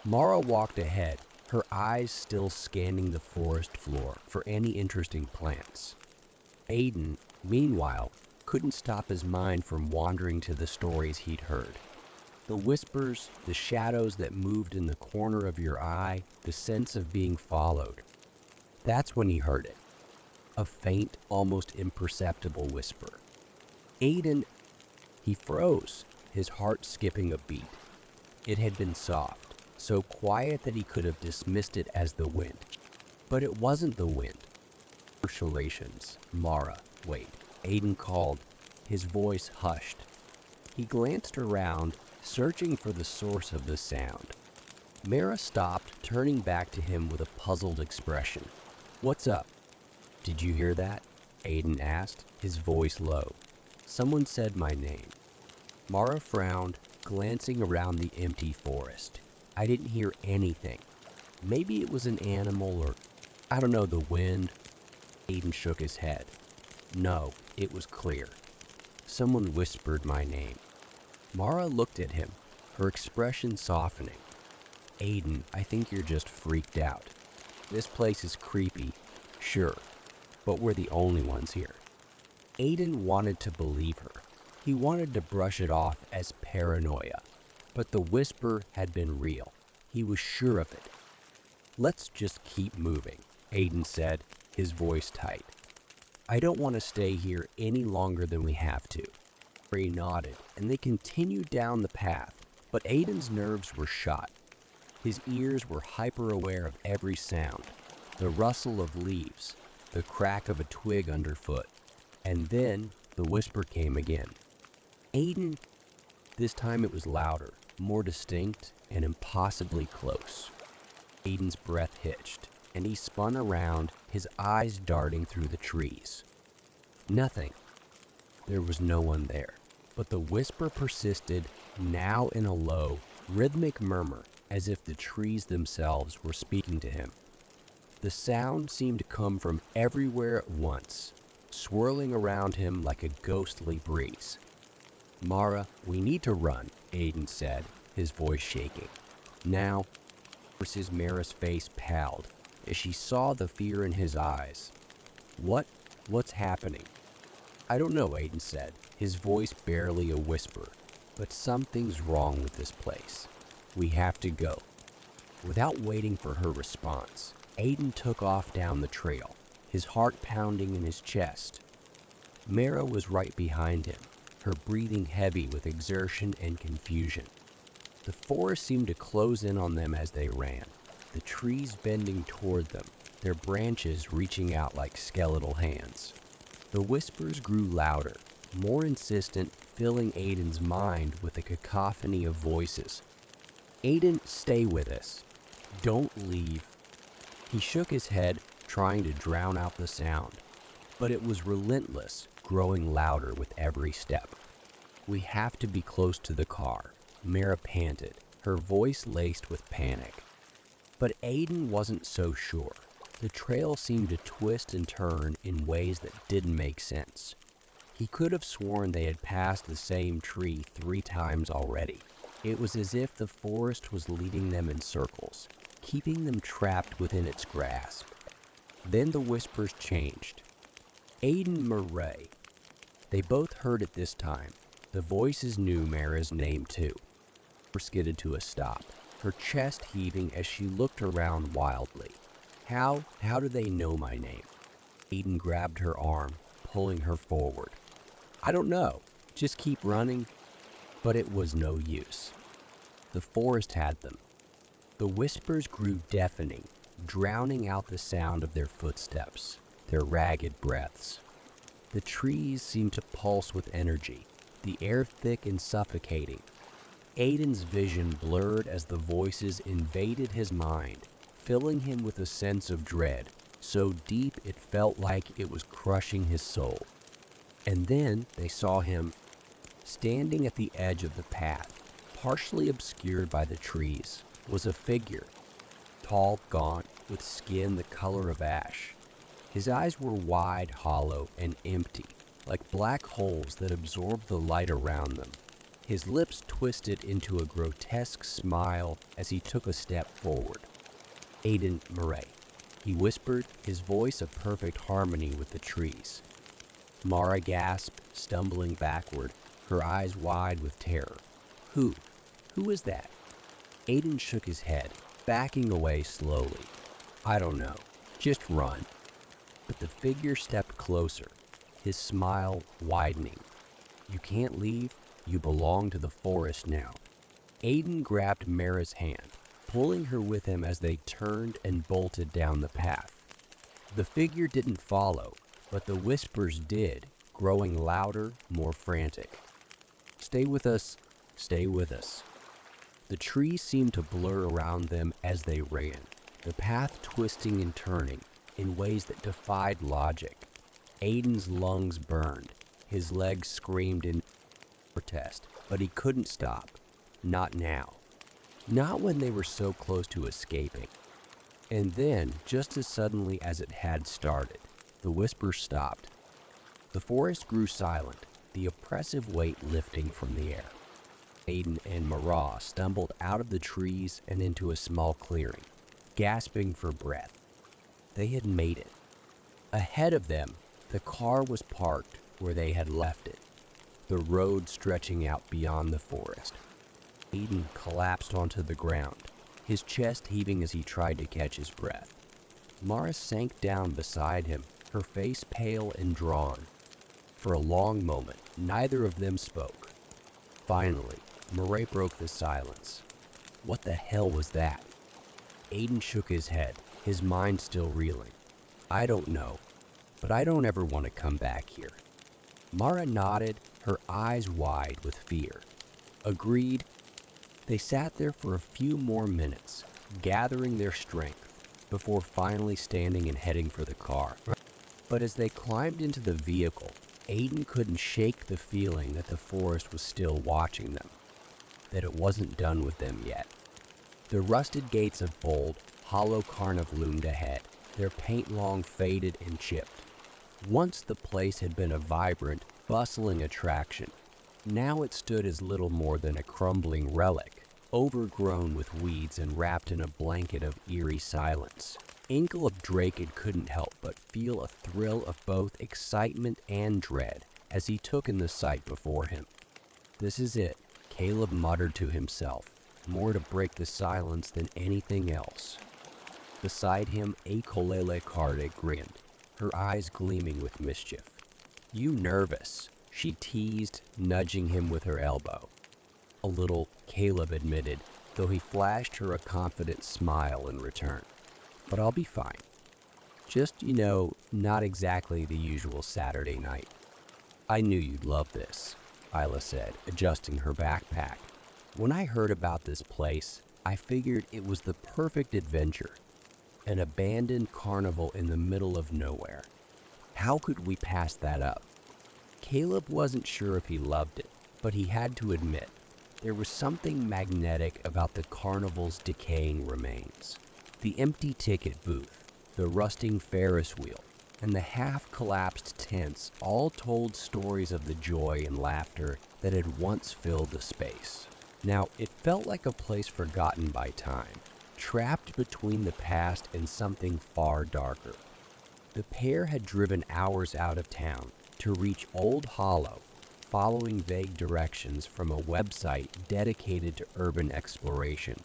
A: Mara walked ahead, her eyes still scanning the forest floor for any interesting plants. Aiden, meanwhile, couldn't stop his mind from wandering to the stories he'd heard. The whispers, the shadows that moved in the corner of your eye, the sense of being followed. That's when he heard it. A faint, almost imperceptible whisper. Aiden, he froze, his heart skipping a beat. It had been soft, so quiet that he could have dismissed it as the wind. But it wasn't the wind. Relations, Mara, wait, Aiden called, his voice hushed. He glanced around, searching for the source of the sound. Mara stopped, turning back to him with a puzzled expression. "What's up?" "Did you hear that?" Aiden asked, his voice low. "Someone said my name." Mara frowned, glancing around the empty forest. "I didn't hear anything. Maybe it was an animal or, I don't know, the wind." Aiden shook his head. "No, it was clear. Someone whispered my name." Mara looked at him, her expression softening. "Aiden, I think you're just freaked out. This place is creepy, sure, but we're the only ones here." Aiden wanted to believe her. He wanted to brush it off as paranoia, but the whisper had been real. He was sure of it. "Let's just keep moving," Aiden said, his voice tight. "I don't want to stay here any longer than we have to." He nodded, and they continued down the path, but Aiden's nerves were shot. His ears were hyper-aware of every sound, the rustle of leaves, the crack of a twig underfoot, and then the whisper came again. "Aiden!" This time it was louder, more distinct, and impossibly close. Aiden's breath hitched, and he spun around, his eyes darting through the trees. Nothing. There was no one there, but the whisper persisted, now in a low, rhythmic murmur, as if the trees themselves were speaking to him. The sound seemed to come from everywhere at once, swirling around him like a ghostly breeze. "Mara, we need to run," Aiden said, his voice shaking. "Now," Mara's face paled as she saw the fear in his eyes. What's happening?" "I don't know," Aiden said, his voice barely a whisper, "but something's wrong with this place. We have to go." Without waiting for her response, Aiden took off down the trail, his heart pounding in his chest. Mara was right behind him, her breathing heavy with exertion and confusion. The forest seemed to close in on them as they ran, the trees bending toward them, their branches reaching out like skeletal hands. The whispers grew louder, more insistent, filling Aiden's mind with a cacophony of voices. "Aiden, stay with us. Don't leave." He shook his head, trying to drown out the sound, but it was relentless, growing louder with every step. "We have to be close to the car," Mara panted, her voice laced with panic. But Aiden wasn't so sure. The trail seemed to twist and turn in ways that didn't make sense. He could have sworn they had passed the same tree 3 times already. It was as if the forest was leading them in circles, keeping them trapped within its grasp. Then the whispers changed. "Aiden Murray." They both heard it this time. The voices knew Mara's name too. Skidded to a stop, her chest heaving as she looked around wildly. How do they know my name?" Aiden grabbed her arm, pulling her forward. "I don't know. Just keep running." But it was no use. The forest had them. The whispers grew deafening, drowning out the sound of their footsteps, their ragged breaths. The trees seemed to pulse with energy, the air thick and suffocating. Aiden's vision blurred as the voices invaded his mind, filling him with a sense of dread, so deep it felt like it was crushing his soul. And then they saw him standing at the edge of the path, partially obscured by the trees, was a figure, tall, gaunt, with skin the color of ash. His eyes were wide, hollow, and empty, like black holes that absorbed the light around them. His lips twisted into a grotesque smile as he took a step forward. "Aiden Murray," he whispered, his voice a perfect harmony with the trees. Mara gasped, stumbling backward, her eyes wide with terror. Who is that?" Aiden shook his head, backing away slowly. "I don't know. Just run." But the figure stepped closer, his smile widening. "You can't leave. You belong to the forest now." Aiden grabbed Mara's hand, pulling her with him as they turned and bolted down the path. The figure didn't follow, but the whispers did, growing louder, more frantic. "Stay with us. Stay with us." The trees seemed to blur around them as they ran, the path twisting and turning in ways that defied logic. Aiden's lungs burned, his legs screamed in protest, but he couldn't stop. Not now. Not when they were so close to escaping. And then, just as suddenly as it had started, the whispers stopped. The forest grew silent, the oppressive weight lifting from the air. Aiden and Mara stumbled out of the trees and into a small clearing, gasping for breath. They had made it. Ahead of them, the car was parked where they had left it, the road stretching out beyond the forest. Aiden collapsed onto the ground, his chest heaving as he tried to catch his breath. Mara sank down beside him, her face pale and drawn. For a long moment, neither of them spoke. Finally, Murray broke the silence. "What the hell was that?" Aiden shook his head, his mind still reeling. "I don't know, but I don't ever want to come back here." Mara nodded, her eyes wide with fear. "Agreed." They sat there for a few more minutes, gathering their strength, before finally standing and heading for the car. But as they climbed into the vehicle, Aiden couldn't shake the feeling that the forest was still watching them, that it wasn't done with them yet. The rusted gates of bold, hollow Carniv loomed ahead, their paint long faded and chipped. Once the place had been a vibrant, bustling attraction. Now it stood as little more than a crumbling relic, overgrown with weeds and wrapped in a blanket of eerie silence. Caleb Drake couldn't help but feel a thrill of both excitement and dread as he took in the sight before him. "This is it," Caleb muttered to himself, more to break the silence than anything else. Beside him, Akolele Karde grinned, her eyes gleaming with mischief. "You nervous?" she teased, nudging him with her elbow. "A little," Caleb admitted, though he flashed her a confident smile in return. "But I'll be fine. Just, not exactly the usual Saturday night." "I knew you'd love this," Isla said, adjusting her backpack. "When I heard about this place, I figured it was the perfect adventure. An abandoned carnival in the middle of nowhere. How could we pass that up?" Caleb wasn't sure if he loved it, but he had to admit, there was something magnetic about the carnival's decaying remains. The empty ticket booth, the rusting Ferris wheel, and the half-collapsed tents all told stories of the joy and laughter that had once filled the space. Now, it felt like a place forgotten by time, trapped between the past and something far darker. The pair had driven hours out of town to reach Old Hollow, following vague directions from a website dedicated to urban exploration.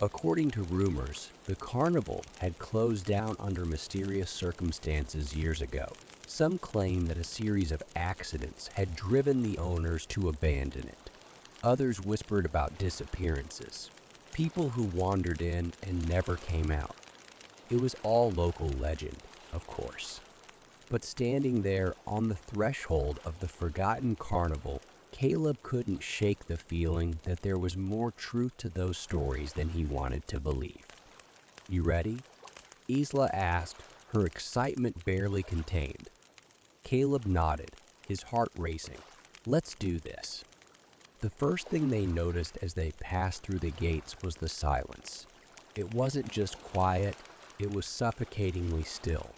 A: According to rumors, the carnival had closed down under mysterious circumstances years ago. Some claim that a series of accidents had driven the owners to abandon it. Others whispered about disappearances, people who wandered in and never came out. It was all local legend, of course. But standing there on the threshold of the forgotten carnival, Caleb couldn't shake the feeling that there was more truth to those stories than he wanted to believe. You ready? Isla asked, her excitement barely contained. Caleb nodded, his heart racing. Let's do this. The first thing they noticed as they passed through the gates was the silence. It wasn't just quiet, it was suffocatingly still.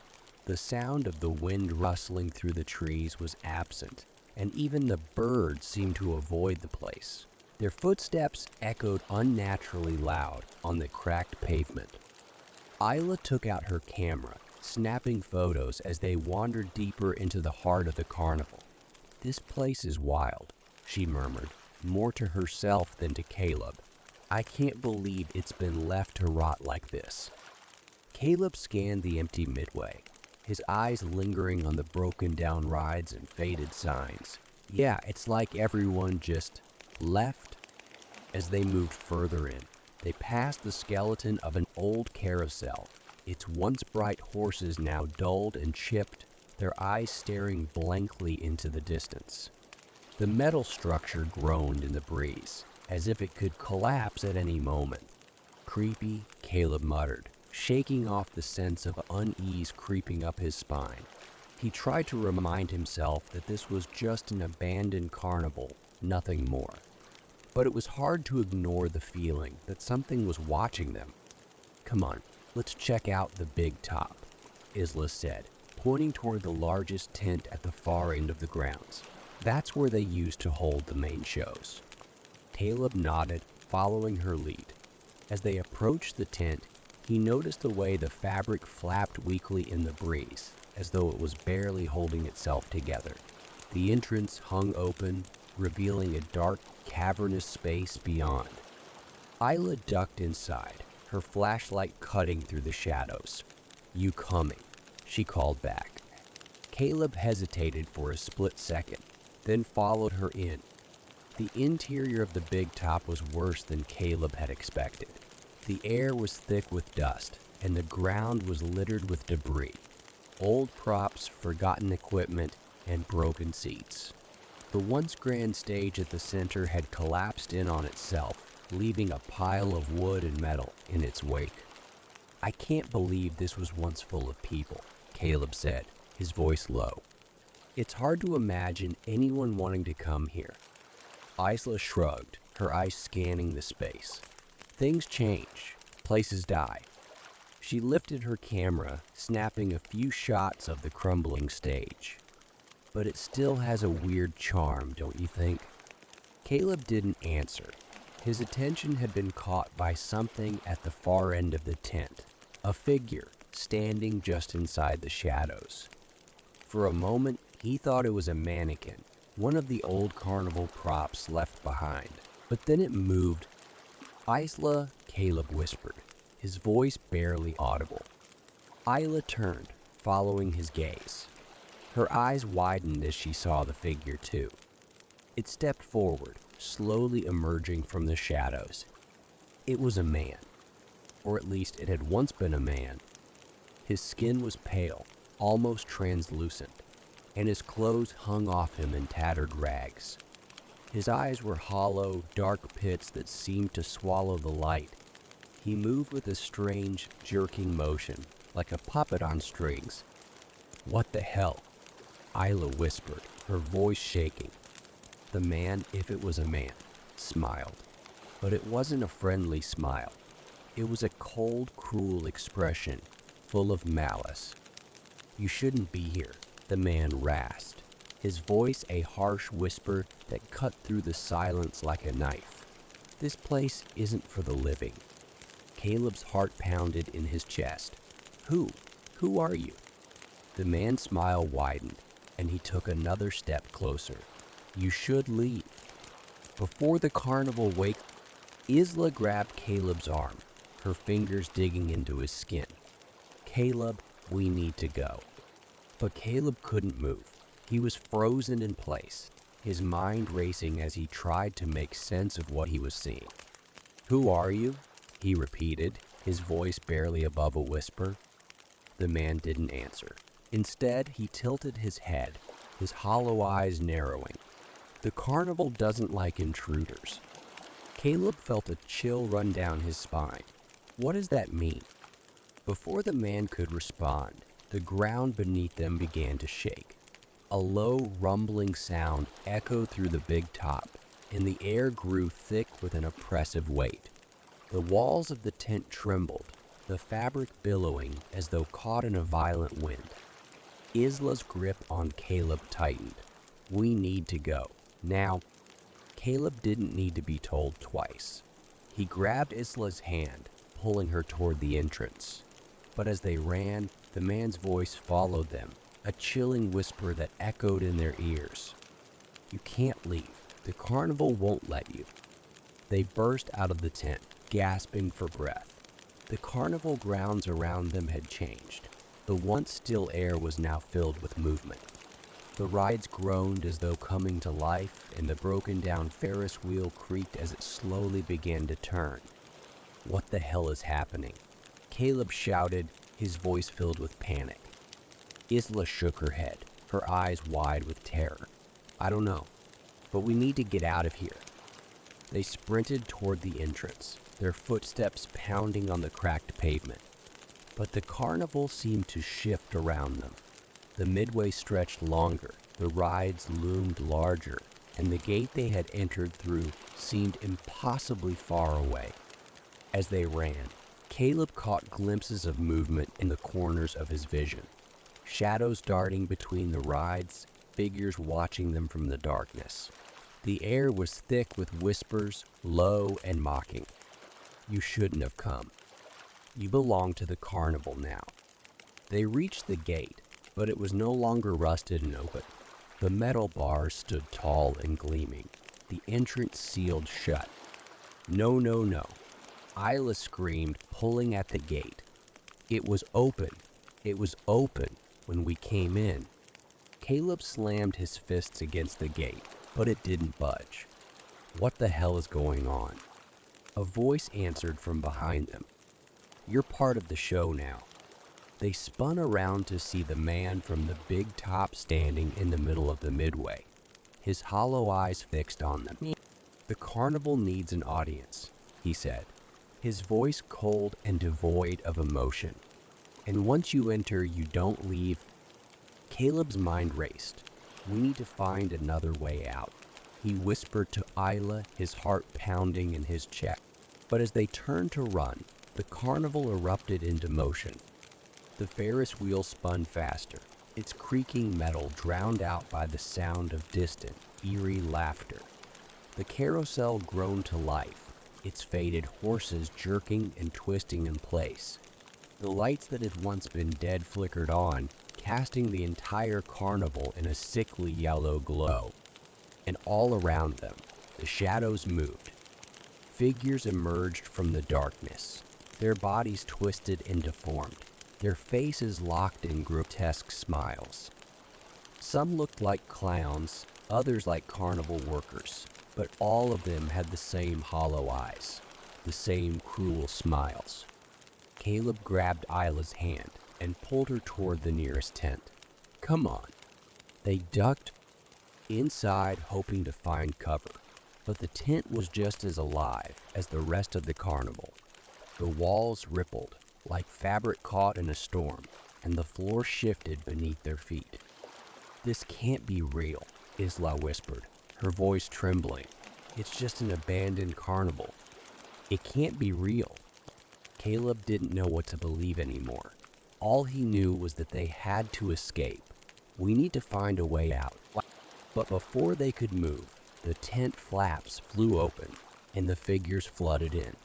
A: The sound of the wind rustling through the trees was absent, and even the birds seemed to avoid the place. Their footsteps echoed unnaturally loud on the cracked pavement. Isla took out her camera, snapping photos as they wandered deeper into the heart of the carnival. "This place is wild," she murmured, more to herself than to Caleb. "I can't believe it's been left to rot like this." Caleb scanned the empty midway, his eyes lingering on the broken down rides and faded signs. Yeah, it's like everyone just left. As they moved further in, they passed the skeleton of an old carousel, its once bright horses now dulled and chipped, their eyes staring blankly into the distance. The metal structure groaned in the breeze, as if it could collapse at any moment. "Creepy," Caleb muttered, shaking off the sense of unease creeping up his spine. He tried to remind himself that this was just an abandoned carnival, nothing more. But it was hard to ignore the feeling that something was watching them. "Come on, let's check out the big top," Isla said, pointing toward the largest tent at the far end of the grounds. "That's where they used to hold the main shows." Caleb nodded, following her lead. As they approached the tent, he noticed the way the fabric flapped weakly in the breeze, as though it was barely holding itself together. The entrance hung open, revealing a dark, cavernous space beyond. Isla ducked inside, her flashlight cutting through the shadows. "You coming?" she called back. Caleb hesitated for a split second, then followed her in. The interior of the big top was worse than Caleb had expected. The air was thick with dust, and the ground was littered with debris. Old props, forgotten equipment, and broken seats. The once grand stage at the center had collapsed in on itself, leaving a pile of wood and metal in its wake. "I can't believe this was once full of people," Caleb said, his voice low. "It's hard to imagine anyone wanting to come here." Isla shrugged, her eyes scanning the space. "Things change. Places die." She lifted her camera, snapping a few shots of the crumbling stage. "But it still has a weird charm, don't you think?" Caleb didn't answer. His attention had been caught by something at the far end of the tent, a figure standing just inside the shadows. For a moment, he thought it was a mannequin, one of the old carnival props left behind. But then it moved. "Isla," Caleb whispered, his voice barely audible. Isla turned, following his gaze. Her eyes widened as she saw the figure too. It stepped forward, slowly emerging from the shadows. It was a man, or at least it had once been a man. His skin was pale, almost translucent, and his clothes hung off him in tattered rags. His eyes were hollow, dark pits that seemed to swallow the light. He moved with a strange, jerking motion, like a puppet on strings. "What the hell?" Isla whispered, her voice shaking. The man, if it was a man, smiled. But it wasn't a friendly smile. It was a cold, cruel expression, full of malice. "You shouldn't be here," the man rasped, his voice a harsh whisper that cut through the silence like a knife. "This place isn't for the living." Caleb's heart pounded in his chest. Who are you?" The man's smile widened, and he took another step closer. "You should leave." Before the carnival wake, Isla grabbed Caleb's arm, her fingers digging into his skin. "Caleb, we need to go." But Caleb couldn't move. He was frozen in place, his mind racing as he tried to make sense of what he was seeing. "Who are you?" he repeated, his voice barely above a whisper. The man didn't answer. Instead, he tilted his head, his hollow eyes narrowing. "The carnival doesn't like intruders." Caleb felt a chill run down his spine. What does that mean? Before the man could respond, the ground beneath them began to shake. A low, rumbling sound echoed through the big top, and the air grew thick with an oppressive weight. The walls of the tent trembled, the fabric billowing as though caught in a violent wind. Isla's grip on Caleb tightened. "We need to go. Now." Caleb didn't need to be told twice. He grabbed Isla's hand, pulling her toward the entrance. But as they ran, the man's voice followed them, a chilling whisper that echoed in their ears. "You can't leave. The carnival won't let you." They burst out of the tent, gasping for breath. The carnival grounds around them had changed. The once still air was now filled with movement. The rides groaned as though coming to life, and the broken-down Ferris wheel creaked as it slowly began to turn. "What the hell is happening?" Caleb shouted, his voice filled with panic. Isla shook her head, her eyes wide with terror. "I don't know, but we need to get out of here." They sprinted toward the entrance, their footsteps pounding on the cracked pavement. But the carnival seemed to shift around them. The midway stretched longer, the rides loomed larger, and the gate they had entered through seemed impossibly far away. As they ran, Caleb caught glimpses of movement in the corners of his vision. Shadows darting between the rides, figures watching them from the darkness. The air was thick with whispers, low and mocking. "You shouldn't have come. You belong to the carnival now." They reached the gate, but it was no longer rusted and open. The metal bars stood tall and gleaming, the entrance sealed shut. "No, no, no." Isla screamed, pulling at the gate. "It was open. It was open when we came in." Caleb slammed his fists against the gate, but it didn't budge. "What the hell is going on?" A voice answered from behind them. "You're part of the show now." They spun around to see the man from the big top standing in the middle of the midway, his hollow eyes fixed on them. "The carnival needs an audience," he said, his voice cold and devoid of emotion. "And once you enter, you don't leave." Caleb's mind raced. "We need to find another way out," he whispered to Isla, his heart pounding in his chest. But as they turned to run, the carnival erupted into motion. The Ferris wheel spun faster, its creaking metal drowned out by the sound of distant, eerie laughter. The carousel groaned to life, its faded horses jerking and twisting in place. The lights that had once been dead flickered on, casting the entire carnival in a sickly yellow glow. And all around them, the shadows moved. Figures emerged from the darkness, their bodies twisted and deformed, their faces locked in grotesque smiles. Some looked like clowns, others like carnival workers, but all of them had the same hollow eyes, the same cruel smiles. Caleb grabbed Isla's hand and pulled her toward the nearest tent. "Come on." They ducked inside, hoping to find cover, but the tent was just as alive as the rest of the carnival. The walls rippled, like fabric caught in a storm, and the floor shifted beneath their feet. "This can't be real," Isla whispered, her voice trembling. "It's just an abandoned carnival. It can't be real." Caleb didn't know what to believe anymore. All he knew was that they had to escape. "We need to find a way out." But before they could move, the tent flaps flew open, and the figures flooded in.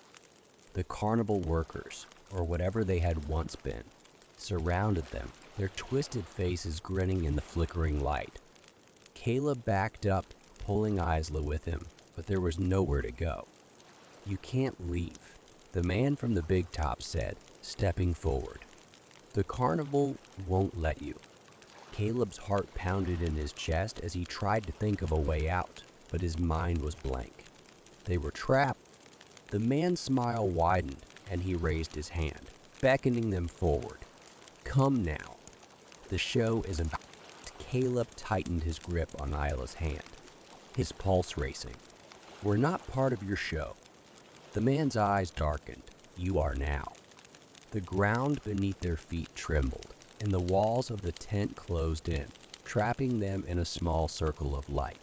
A: The carnival workers, or whatever they had once been, surrounded them, their twisted faces grinning in the flickering light. Caleb backed up, pulling Isla with him, but there was nowhere to go. "You can't leave," the man from the big top said, stepping forward. "The carnival won't let you." Caleb's heart pounded in his chest as he tried to think of a way out, but his mind was blank. They were trapped. The man's smile widened, and he raised his hand, beckoning them forward. "Come now. The show is about." Caleb tightened his grip on Isla's hand, his pulse racing. "We're not part of your show." The man's eyes darkened. "You are now." The ground beneath their feet trembled, and the walls of the tent closed in, trapping them in a small circle of light.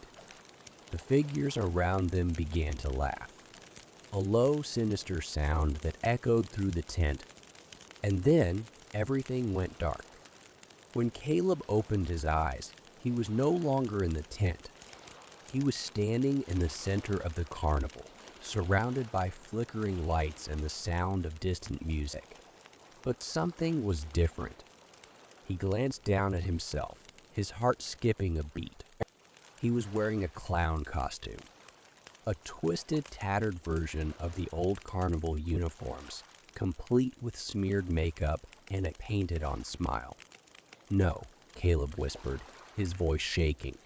A: The figures around them began to laugh, a low, sinister sound that echoed through the tent, and then everything went dark. When Caleb opened his eyes, he was no longer in the tent. He was standing in the center of the carnival, surrounded by flickering lights and the sound of distant music. But something was different. He glanced down at himself, his heart skipping a beat. He was wearing a clown costume, a twisted, tattered version of the old carnival uniforms, complete with smeared makeup and a painted-on smile. "No," Caleb whispered, his voice shaking.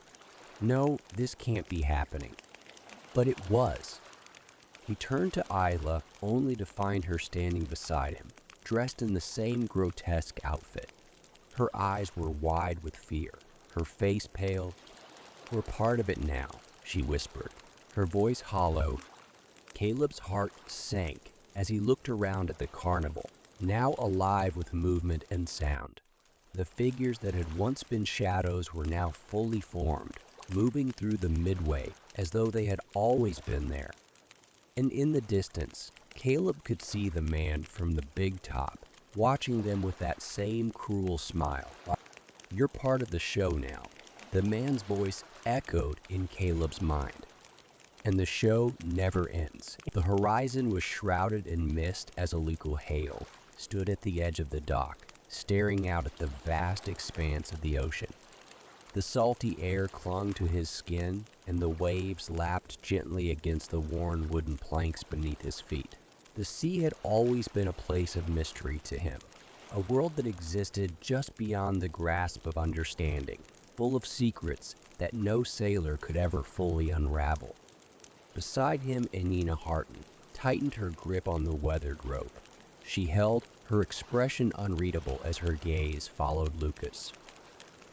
A: "No, this can't be happening." But it was. He turned to Isla, only to find her standing beside him, dressed in the same grotesque outfit. Her eyes were wide with fear, her face pale. "We're part of it now," she whispered, her voice hollow. Caleb's heart sank as he looked around at the carnival, now alive with movement and sound. The figures that had once been shadows were now fully formed, moving through the midway as though they had always been there. And in the distance, Caleb could see the man from the big top, watching them with that same cruel smile. "You're part of the show now," the man's voice echoed in Caleb's mind. And the show never ends. The horizon was shrouded in mist as Aluko Hale stood at the edge of the dock, staring out at the vast expanse of the ocean. The salty air clung to his skin, and the waves lapped gently against the worn wooden planks beneath his feet. The sea had always been a place of mystery to him, a world that existed just beyond the grasp of understanding, full of secrets that no sailor could ever fully unravel. Beside him, Nina Harton tightened her grip on the weathered rope. She held, her expression unreadable as her gaze followed Lucas.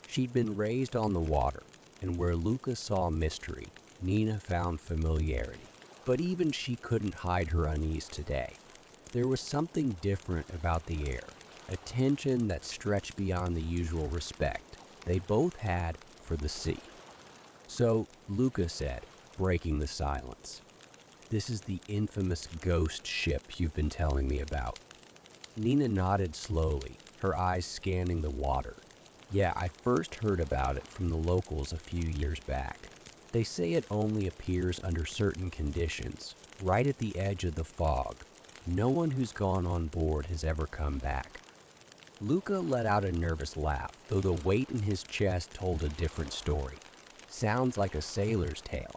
A: She'd been raised on the water, and where Lucas saw mystery, Nina found familiarity. But even she couldn't hide her unease today. There was something different about the air, a tension that stretched beyond the usual respect they both had for the sea. "So," Lucas said, breaking the silence, "this is the infamous ghost ship you've been telling me about." Nina nodded slowly, her eyes scanning the water. "Yeah, I first heard about it from the locals a few years back. They say it only appears under certain conditions, right at the edge of the fog. No one who's gone on board has ever come back." Luca let out a nervous laugh, though the weight in his chest told a different story. "Sounds like a sailor's tale.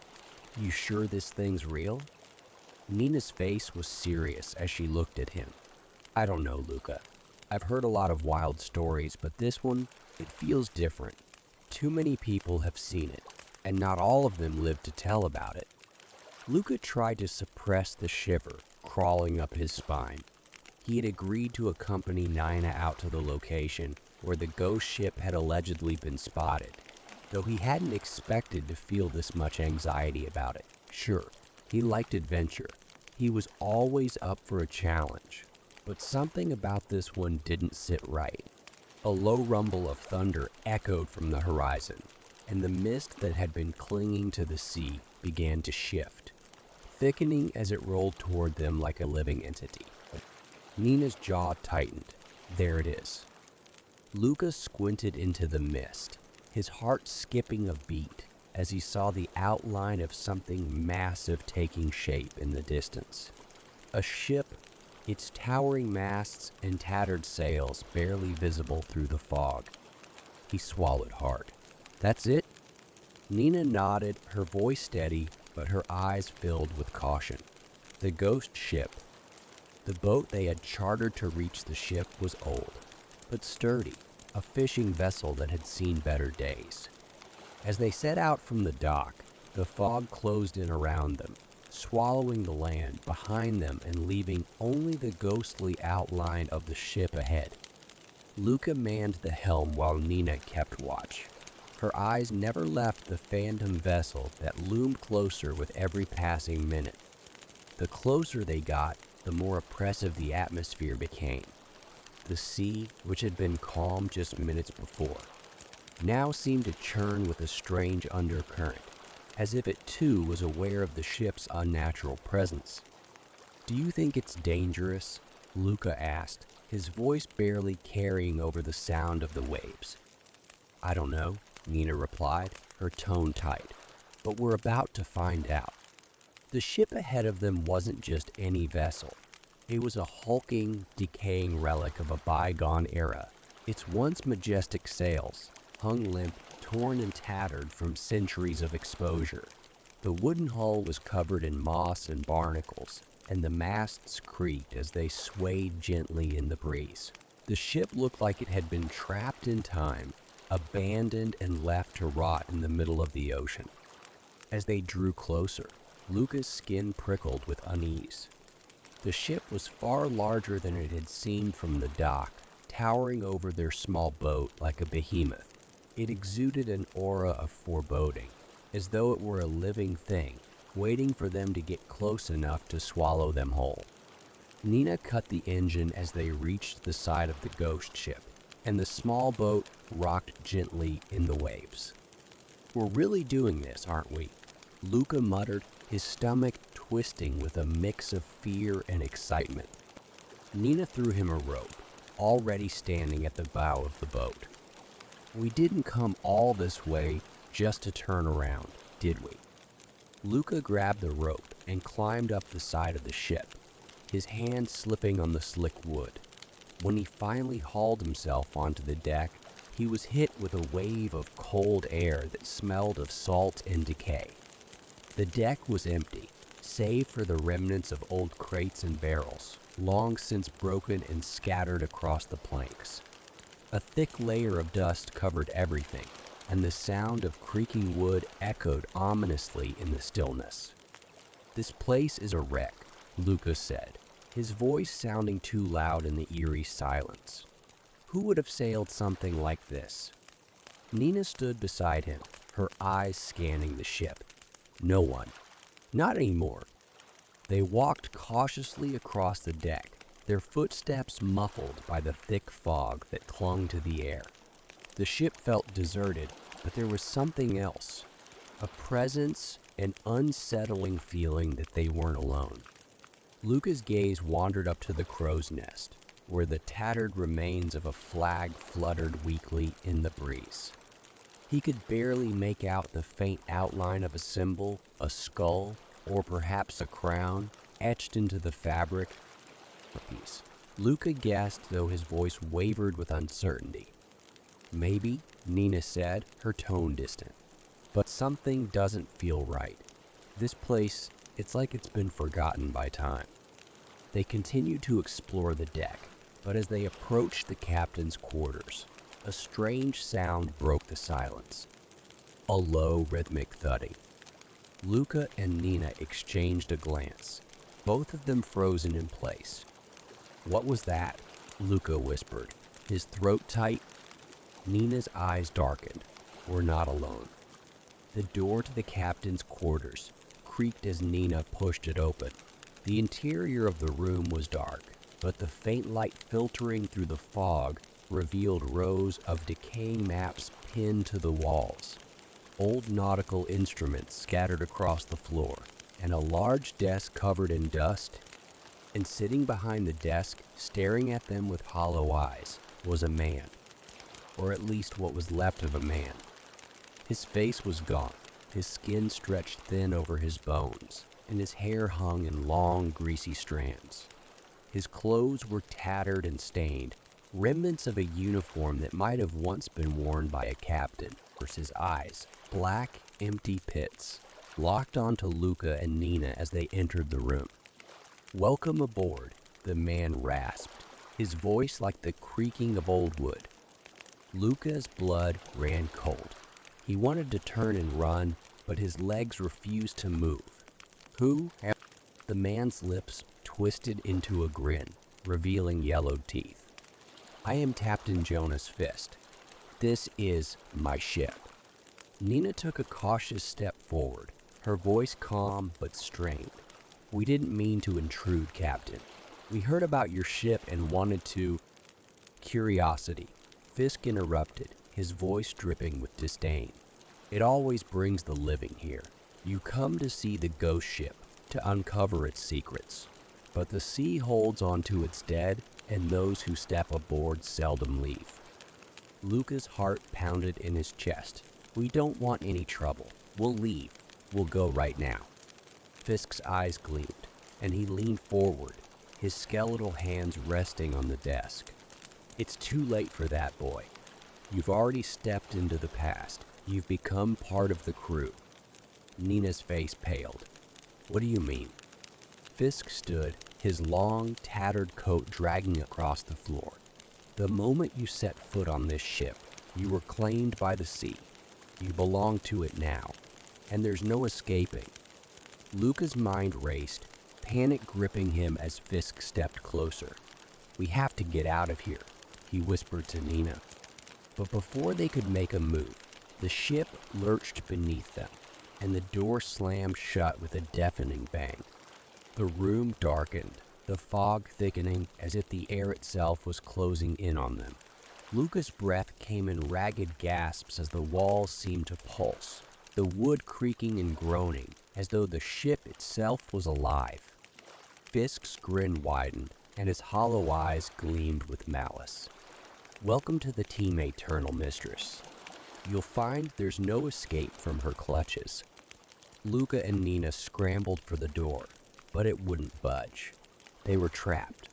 A: You sure this thing's real?" Nina's face was serious as she looked at him. "I don't know, Luca. I've heard a lot of wild stories, but this one, it feels different. Too many people have seen it, and not all of them lived to tell about it." Luca tried to suppress the shiver crawling up his spine. He had agreed to accompany Nina out to the location where the ghost ship had allegedly been spotted, though he hadn't expected to feel this much anxiety about it. Sure, he liked adventure. He was always up for a challenge, but something about this one didn't sit right. A low rumble of thunder echoed from the horizon, and the mist that had been clinging to the sea began to shift, thickening as it rolled toward them like a living entity. Nina's jaw tightened. There it is. Lucas squinted into the mist, his heart skipping a beat as he saw the outline of something massive taking shape in the distance. A ship, its towering masts and tattered sails barely visible through the fog. He swallowed hard. "That's it?" Nina nodded, her voice steady, but her eyes filled with caution. The ghost ship. The boat they had chartered to reach the ship was old, but sturdy, a fishing vessel that had seen better days. As they set out from the dock, the fog closed in around them, swallowing the land behind them and leaving only the ghostly outline of the ship ahead. Luca manned the helm while Nina kept watch. Her eyes never left the phantom vessel that loomed closer with every passing minute. The closer they got, the more oppressive the atmosphere became. The sea, which had been calm just minutes before, now seemed to churn with a strange undercurrent, as if it too was aware of the ship's unnatural presence. "Do you think it's dangerous?" Luca asked, his voice barely carrying over the sound of the waves. "I don't know," Nina replied, her tone tight, "but we're about to find out." The ship ahead of them wasn't just any vessel. It was a hulking, decaying relic of a bygone era. Its once majestic sails hung limp, torn and tattered from centuries of exposure. The wooden hull was covered in moss and barnacles, and the masts creaked as they swayed gently in the breeze. The ship looked like it had been trapped in time, abandoned and left to rot in the middle of the ocean. As they drew closer, Luca's skin prickled with unease. The ship was far larger than it had seemed from the dock, towering over their small boat like a behemoth. It exuded an aura of foreboding, as though it were a living thing, waiting for them to get close enough to swallow them whole. Nina cut the engine as they reached the side of the ghost ship, and the small boat rocked gently in the waves. "We're really doing this, aren't we?" Luca muttered, his stomach twisting with a mix of fear and excitement. Nina threw him a rope, already standing at the bow of the boat. "We didn't come all this way just to turn around, did we?" Luca grabbed the rope and climbed up the side of the ship, his hand slipping on the slick wood. When he finally hauled himself onto the deck, he was hit with a wave of cold air that smelled of salt and decay. The deck was empty, save for the remnants of old crates and barrels, long since broken and scattered across the planks. A thick layer of dust covered everything, and the sound of creaking wood echoed ominously in the stillness. "This place is a wreck," Luca said, his voice sounding too loud in the eerie silence. "Who would have sailed something like this?" Nina stood beside him, her eyes scanning the ship. "No one. Not anymore." They walked cautiously across the deck, their footsteps muffled by the thick fog that clung to the air. The ship felt deserted, but there was something else. A presence, an unsettling feeling that they weren't alone. Luca's gaze wandered up to the crow's nest, where the tattered remains of a flag fluttered weakly in the breeze. He could barely make out the faint outline of a symbol, a skull, or perhaps a crown, etched into the fabric. Luca guessed, though his voice wavered with uncertainty. "Maybe," Nina said, her tone distant. "But something doesn't feel right. This place, it's like it's been forgotten by time." They continued to explore the deck, but as they approached the captain's quarters, a strange sound broke the silence. A low, rhythmic thudding. Luca and Nina exchanged a glance, both of them frozen in place. "What was that?" Luca whispered, his throat tight. Nina's eyes darkened. "We're not alone." The door to the captain's quarters creaked as Nina pushed it open. The interior of the room was dark, but the faint light filtering through the fog revealed rows of decaying maps pinned to the walls, old nautical instruments scattered across the floor, and a large desk covered in dust. And sitting behind the desk, staring at them with hollow eyes, was a man, or at least what was left of a man. His face was gaunt, his skin stretched thin over his bones, and his hair hung in long, greasy strands. His clothes were tattered and stained, remnants of a uniform that might have once been worn by a captain. His eyes, black, empty pits, locked onto Luca and Nina as they entered the room. "Welcome aboard," the man rasped, his voice like the creaking of old wood. Luca's blood ran cold. He wanted to turn and run, but his legs refused to move. "Who?" The man's lips twisted into a grin, revealing yellowed teeth. "I am Captain Jonas Fist. This is my ship." Nina took a cautious step forward, her voice calm but strained. "We didn't mean to intrude, Captain. We heard about your ship and wanted to..." curiosity, Fisk interrupted, his voice dripping with disdain. It always brings the living here. You come to see the ghost ship, to uncover its secrets. But the sea holds on to its dead, and those who step aboard seldom leave. Luca's heart pounded in his chest. We don't want any trouble. We'll leave. We'll go right now. Fisk's eyes gleamed, and he leaned forward, his skeletal hands resting on the desk. It's too late for that, boy. You've already stepped into the past. You've become part of the crew. Nina's face paled. What do you mean? Fisk stood, his long, tattered coat dragging across the floor. The moment you set foot on this ship, you were claimed by the sea. You belong to it now, and there's no escaping. Luca's mind raced, panic gripping him as Fisk stepped closer. We have to get out of here, he whispered to Nina. But before they could make a move, the ship lurched beneath them, and the door slammed shut with a deafening bang. The room darkened, the fog thickening as if the air itself was closing in on them. Luca's breath came in ragged gasps as the walls seemed to pulse, the wood creaking and groaning as though the ship itself was alive. Fisk's grin widened, and his hollow eyes gleamed with malice. Welcome to the team, Eternal Mistress. You'll find there's no escape from her clutches. Luca and Nina scrambled for the door, but it wouldn't budge. They were trapped.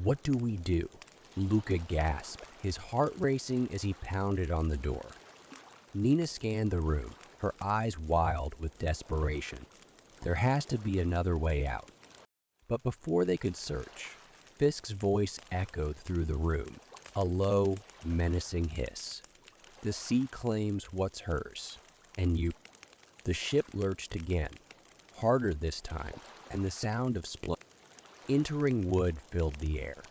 A: What do we do? Luca gasped, his heart racing as he pounded on the door. Nina scanned the room, her eyes wild with desperation. There has to be another way out. But before they could search, Fisk's voice echoed through the room, a low, menacing hiss. The sea claims what's hers, and you... The ship lurched again, harder this time, and the sound of entering wood filled the air.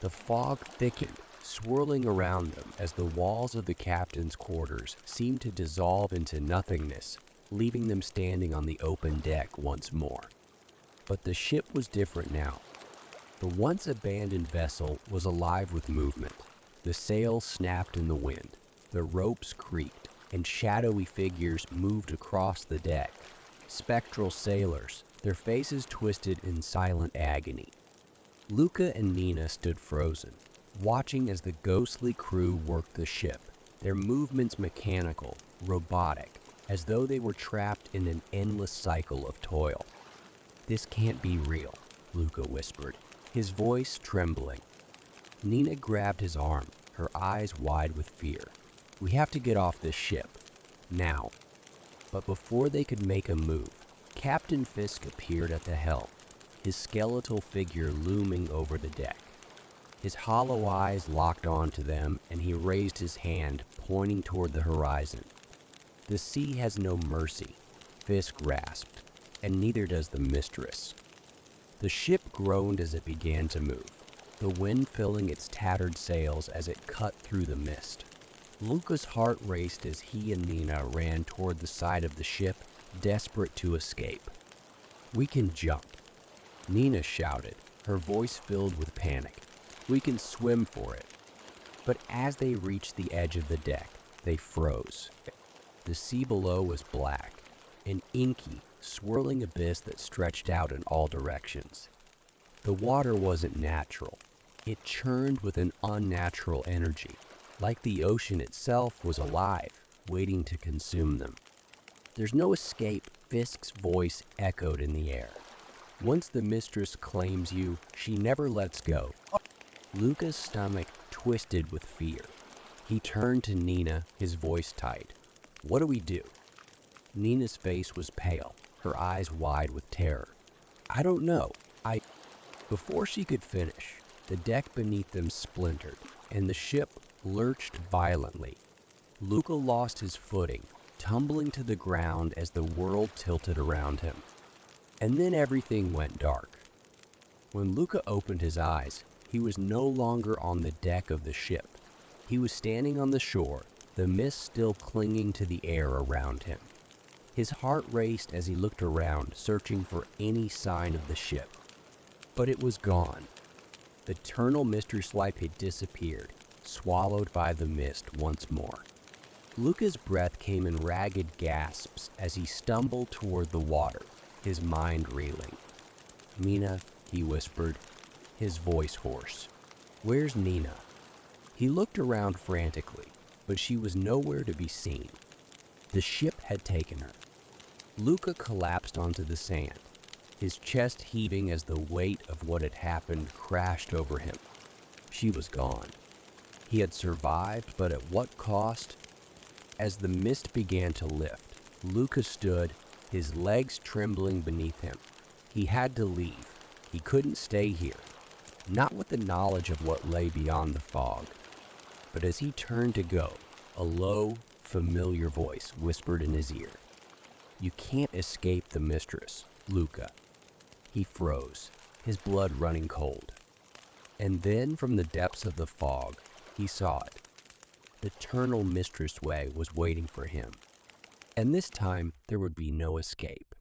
A: The fog thickened, swirling around them as the walls of the captain's quarters seemed to dissolve into nothingness, leaving them standing on the open deck once more. But the ship was different now. The once abandoned vessel was alive with movement. The sails snapped in the wind, the ropes creaked, and shadowy figures moved across the deck. Spectral sailors, their faces twisted in silent agony. Luca and Nina stood frozen, watching as the ghostly crew worked the ship, their movements mechanical, robotic, as though they were trapped in an endless cycle of toil. This can't be real, Luca whispered, his voice trembling. Nina grabbed his arm, her eyes wide with fear. We have to get off this ship, now. But before they could make a move, Captain Fisk appeared at the helm, his skeletal figure looming over the deck. His hollow eyes locked onto them, and he raised his hand, pointing toward the horizon. The sea has no mercy, Fisk rasped, and neither does the mistress. The ship groaned as it began to move, the wind filling its tattered sails as it cut through the mist. Luca's heart raced as he and Nina ran toward the side of the ship, desperate to escape. We can jump, Nina shouted, her voice filled with panic. We can swim for it. But as they reached the edge of the deck, they froze. The sea below was black, an inky, swirling abyss that stretched out in all directions. The water wasn't natural. It churned with an unnatural energy, like the ocean itself was alive, waiting to consume them. There's no escape, Fisk's voice echoed in the air. Once the mistress claims you, she never lets go. Luca's stomach twisted with fear. He turned to Nina, his voice tight. What do we do? Nina's face was pale, her eyes wide with terror. I don't know. Before she could finish, the deck beneath them splintered, and the ship lurched violently. Luca lost his footing, tumbling to the ground as the world tilted around him. And then everything went dark. When Luca opened his eyes, he was no longer on the deck of the ship. He was standing on the shore, the mist still clinging to the air around him. His heart raced as he looked around, searching for any sign of the ship. But it was gone. The eternal mistress wife had disappeared, swallowed by the mist once more. Luca's breath came in ragged gasps as he stumbled toward the water, his mind reeling. "Mina," he whispered, his voice hoarse. "Where's Nina?" He looked around frantically, but she was nowhere to be seen. The ship had taken her. Luca collapsed onto the sand, his chest heaving as the weight of what had happened crashed over him. She was gone. He had survived, but at what cost? As the mist began to lift, Luca stood, his legs trembling beneath him. He had to leave. He couldn't stay here, not with the knowledge of what lay beyond the fog. But as he turned to go, a low, familiar voice whispered in his ear, "You can't escape the mistress, Luca." He froze, his blood running cold. And then from the depths of the fog, he saw it. The eternal mistress way was waiting for him. And this time there would be no escape.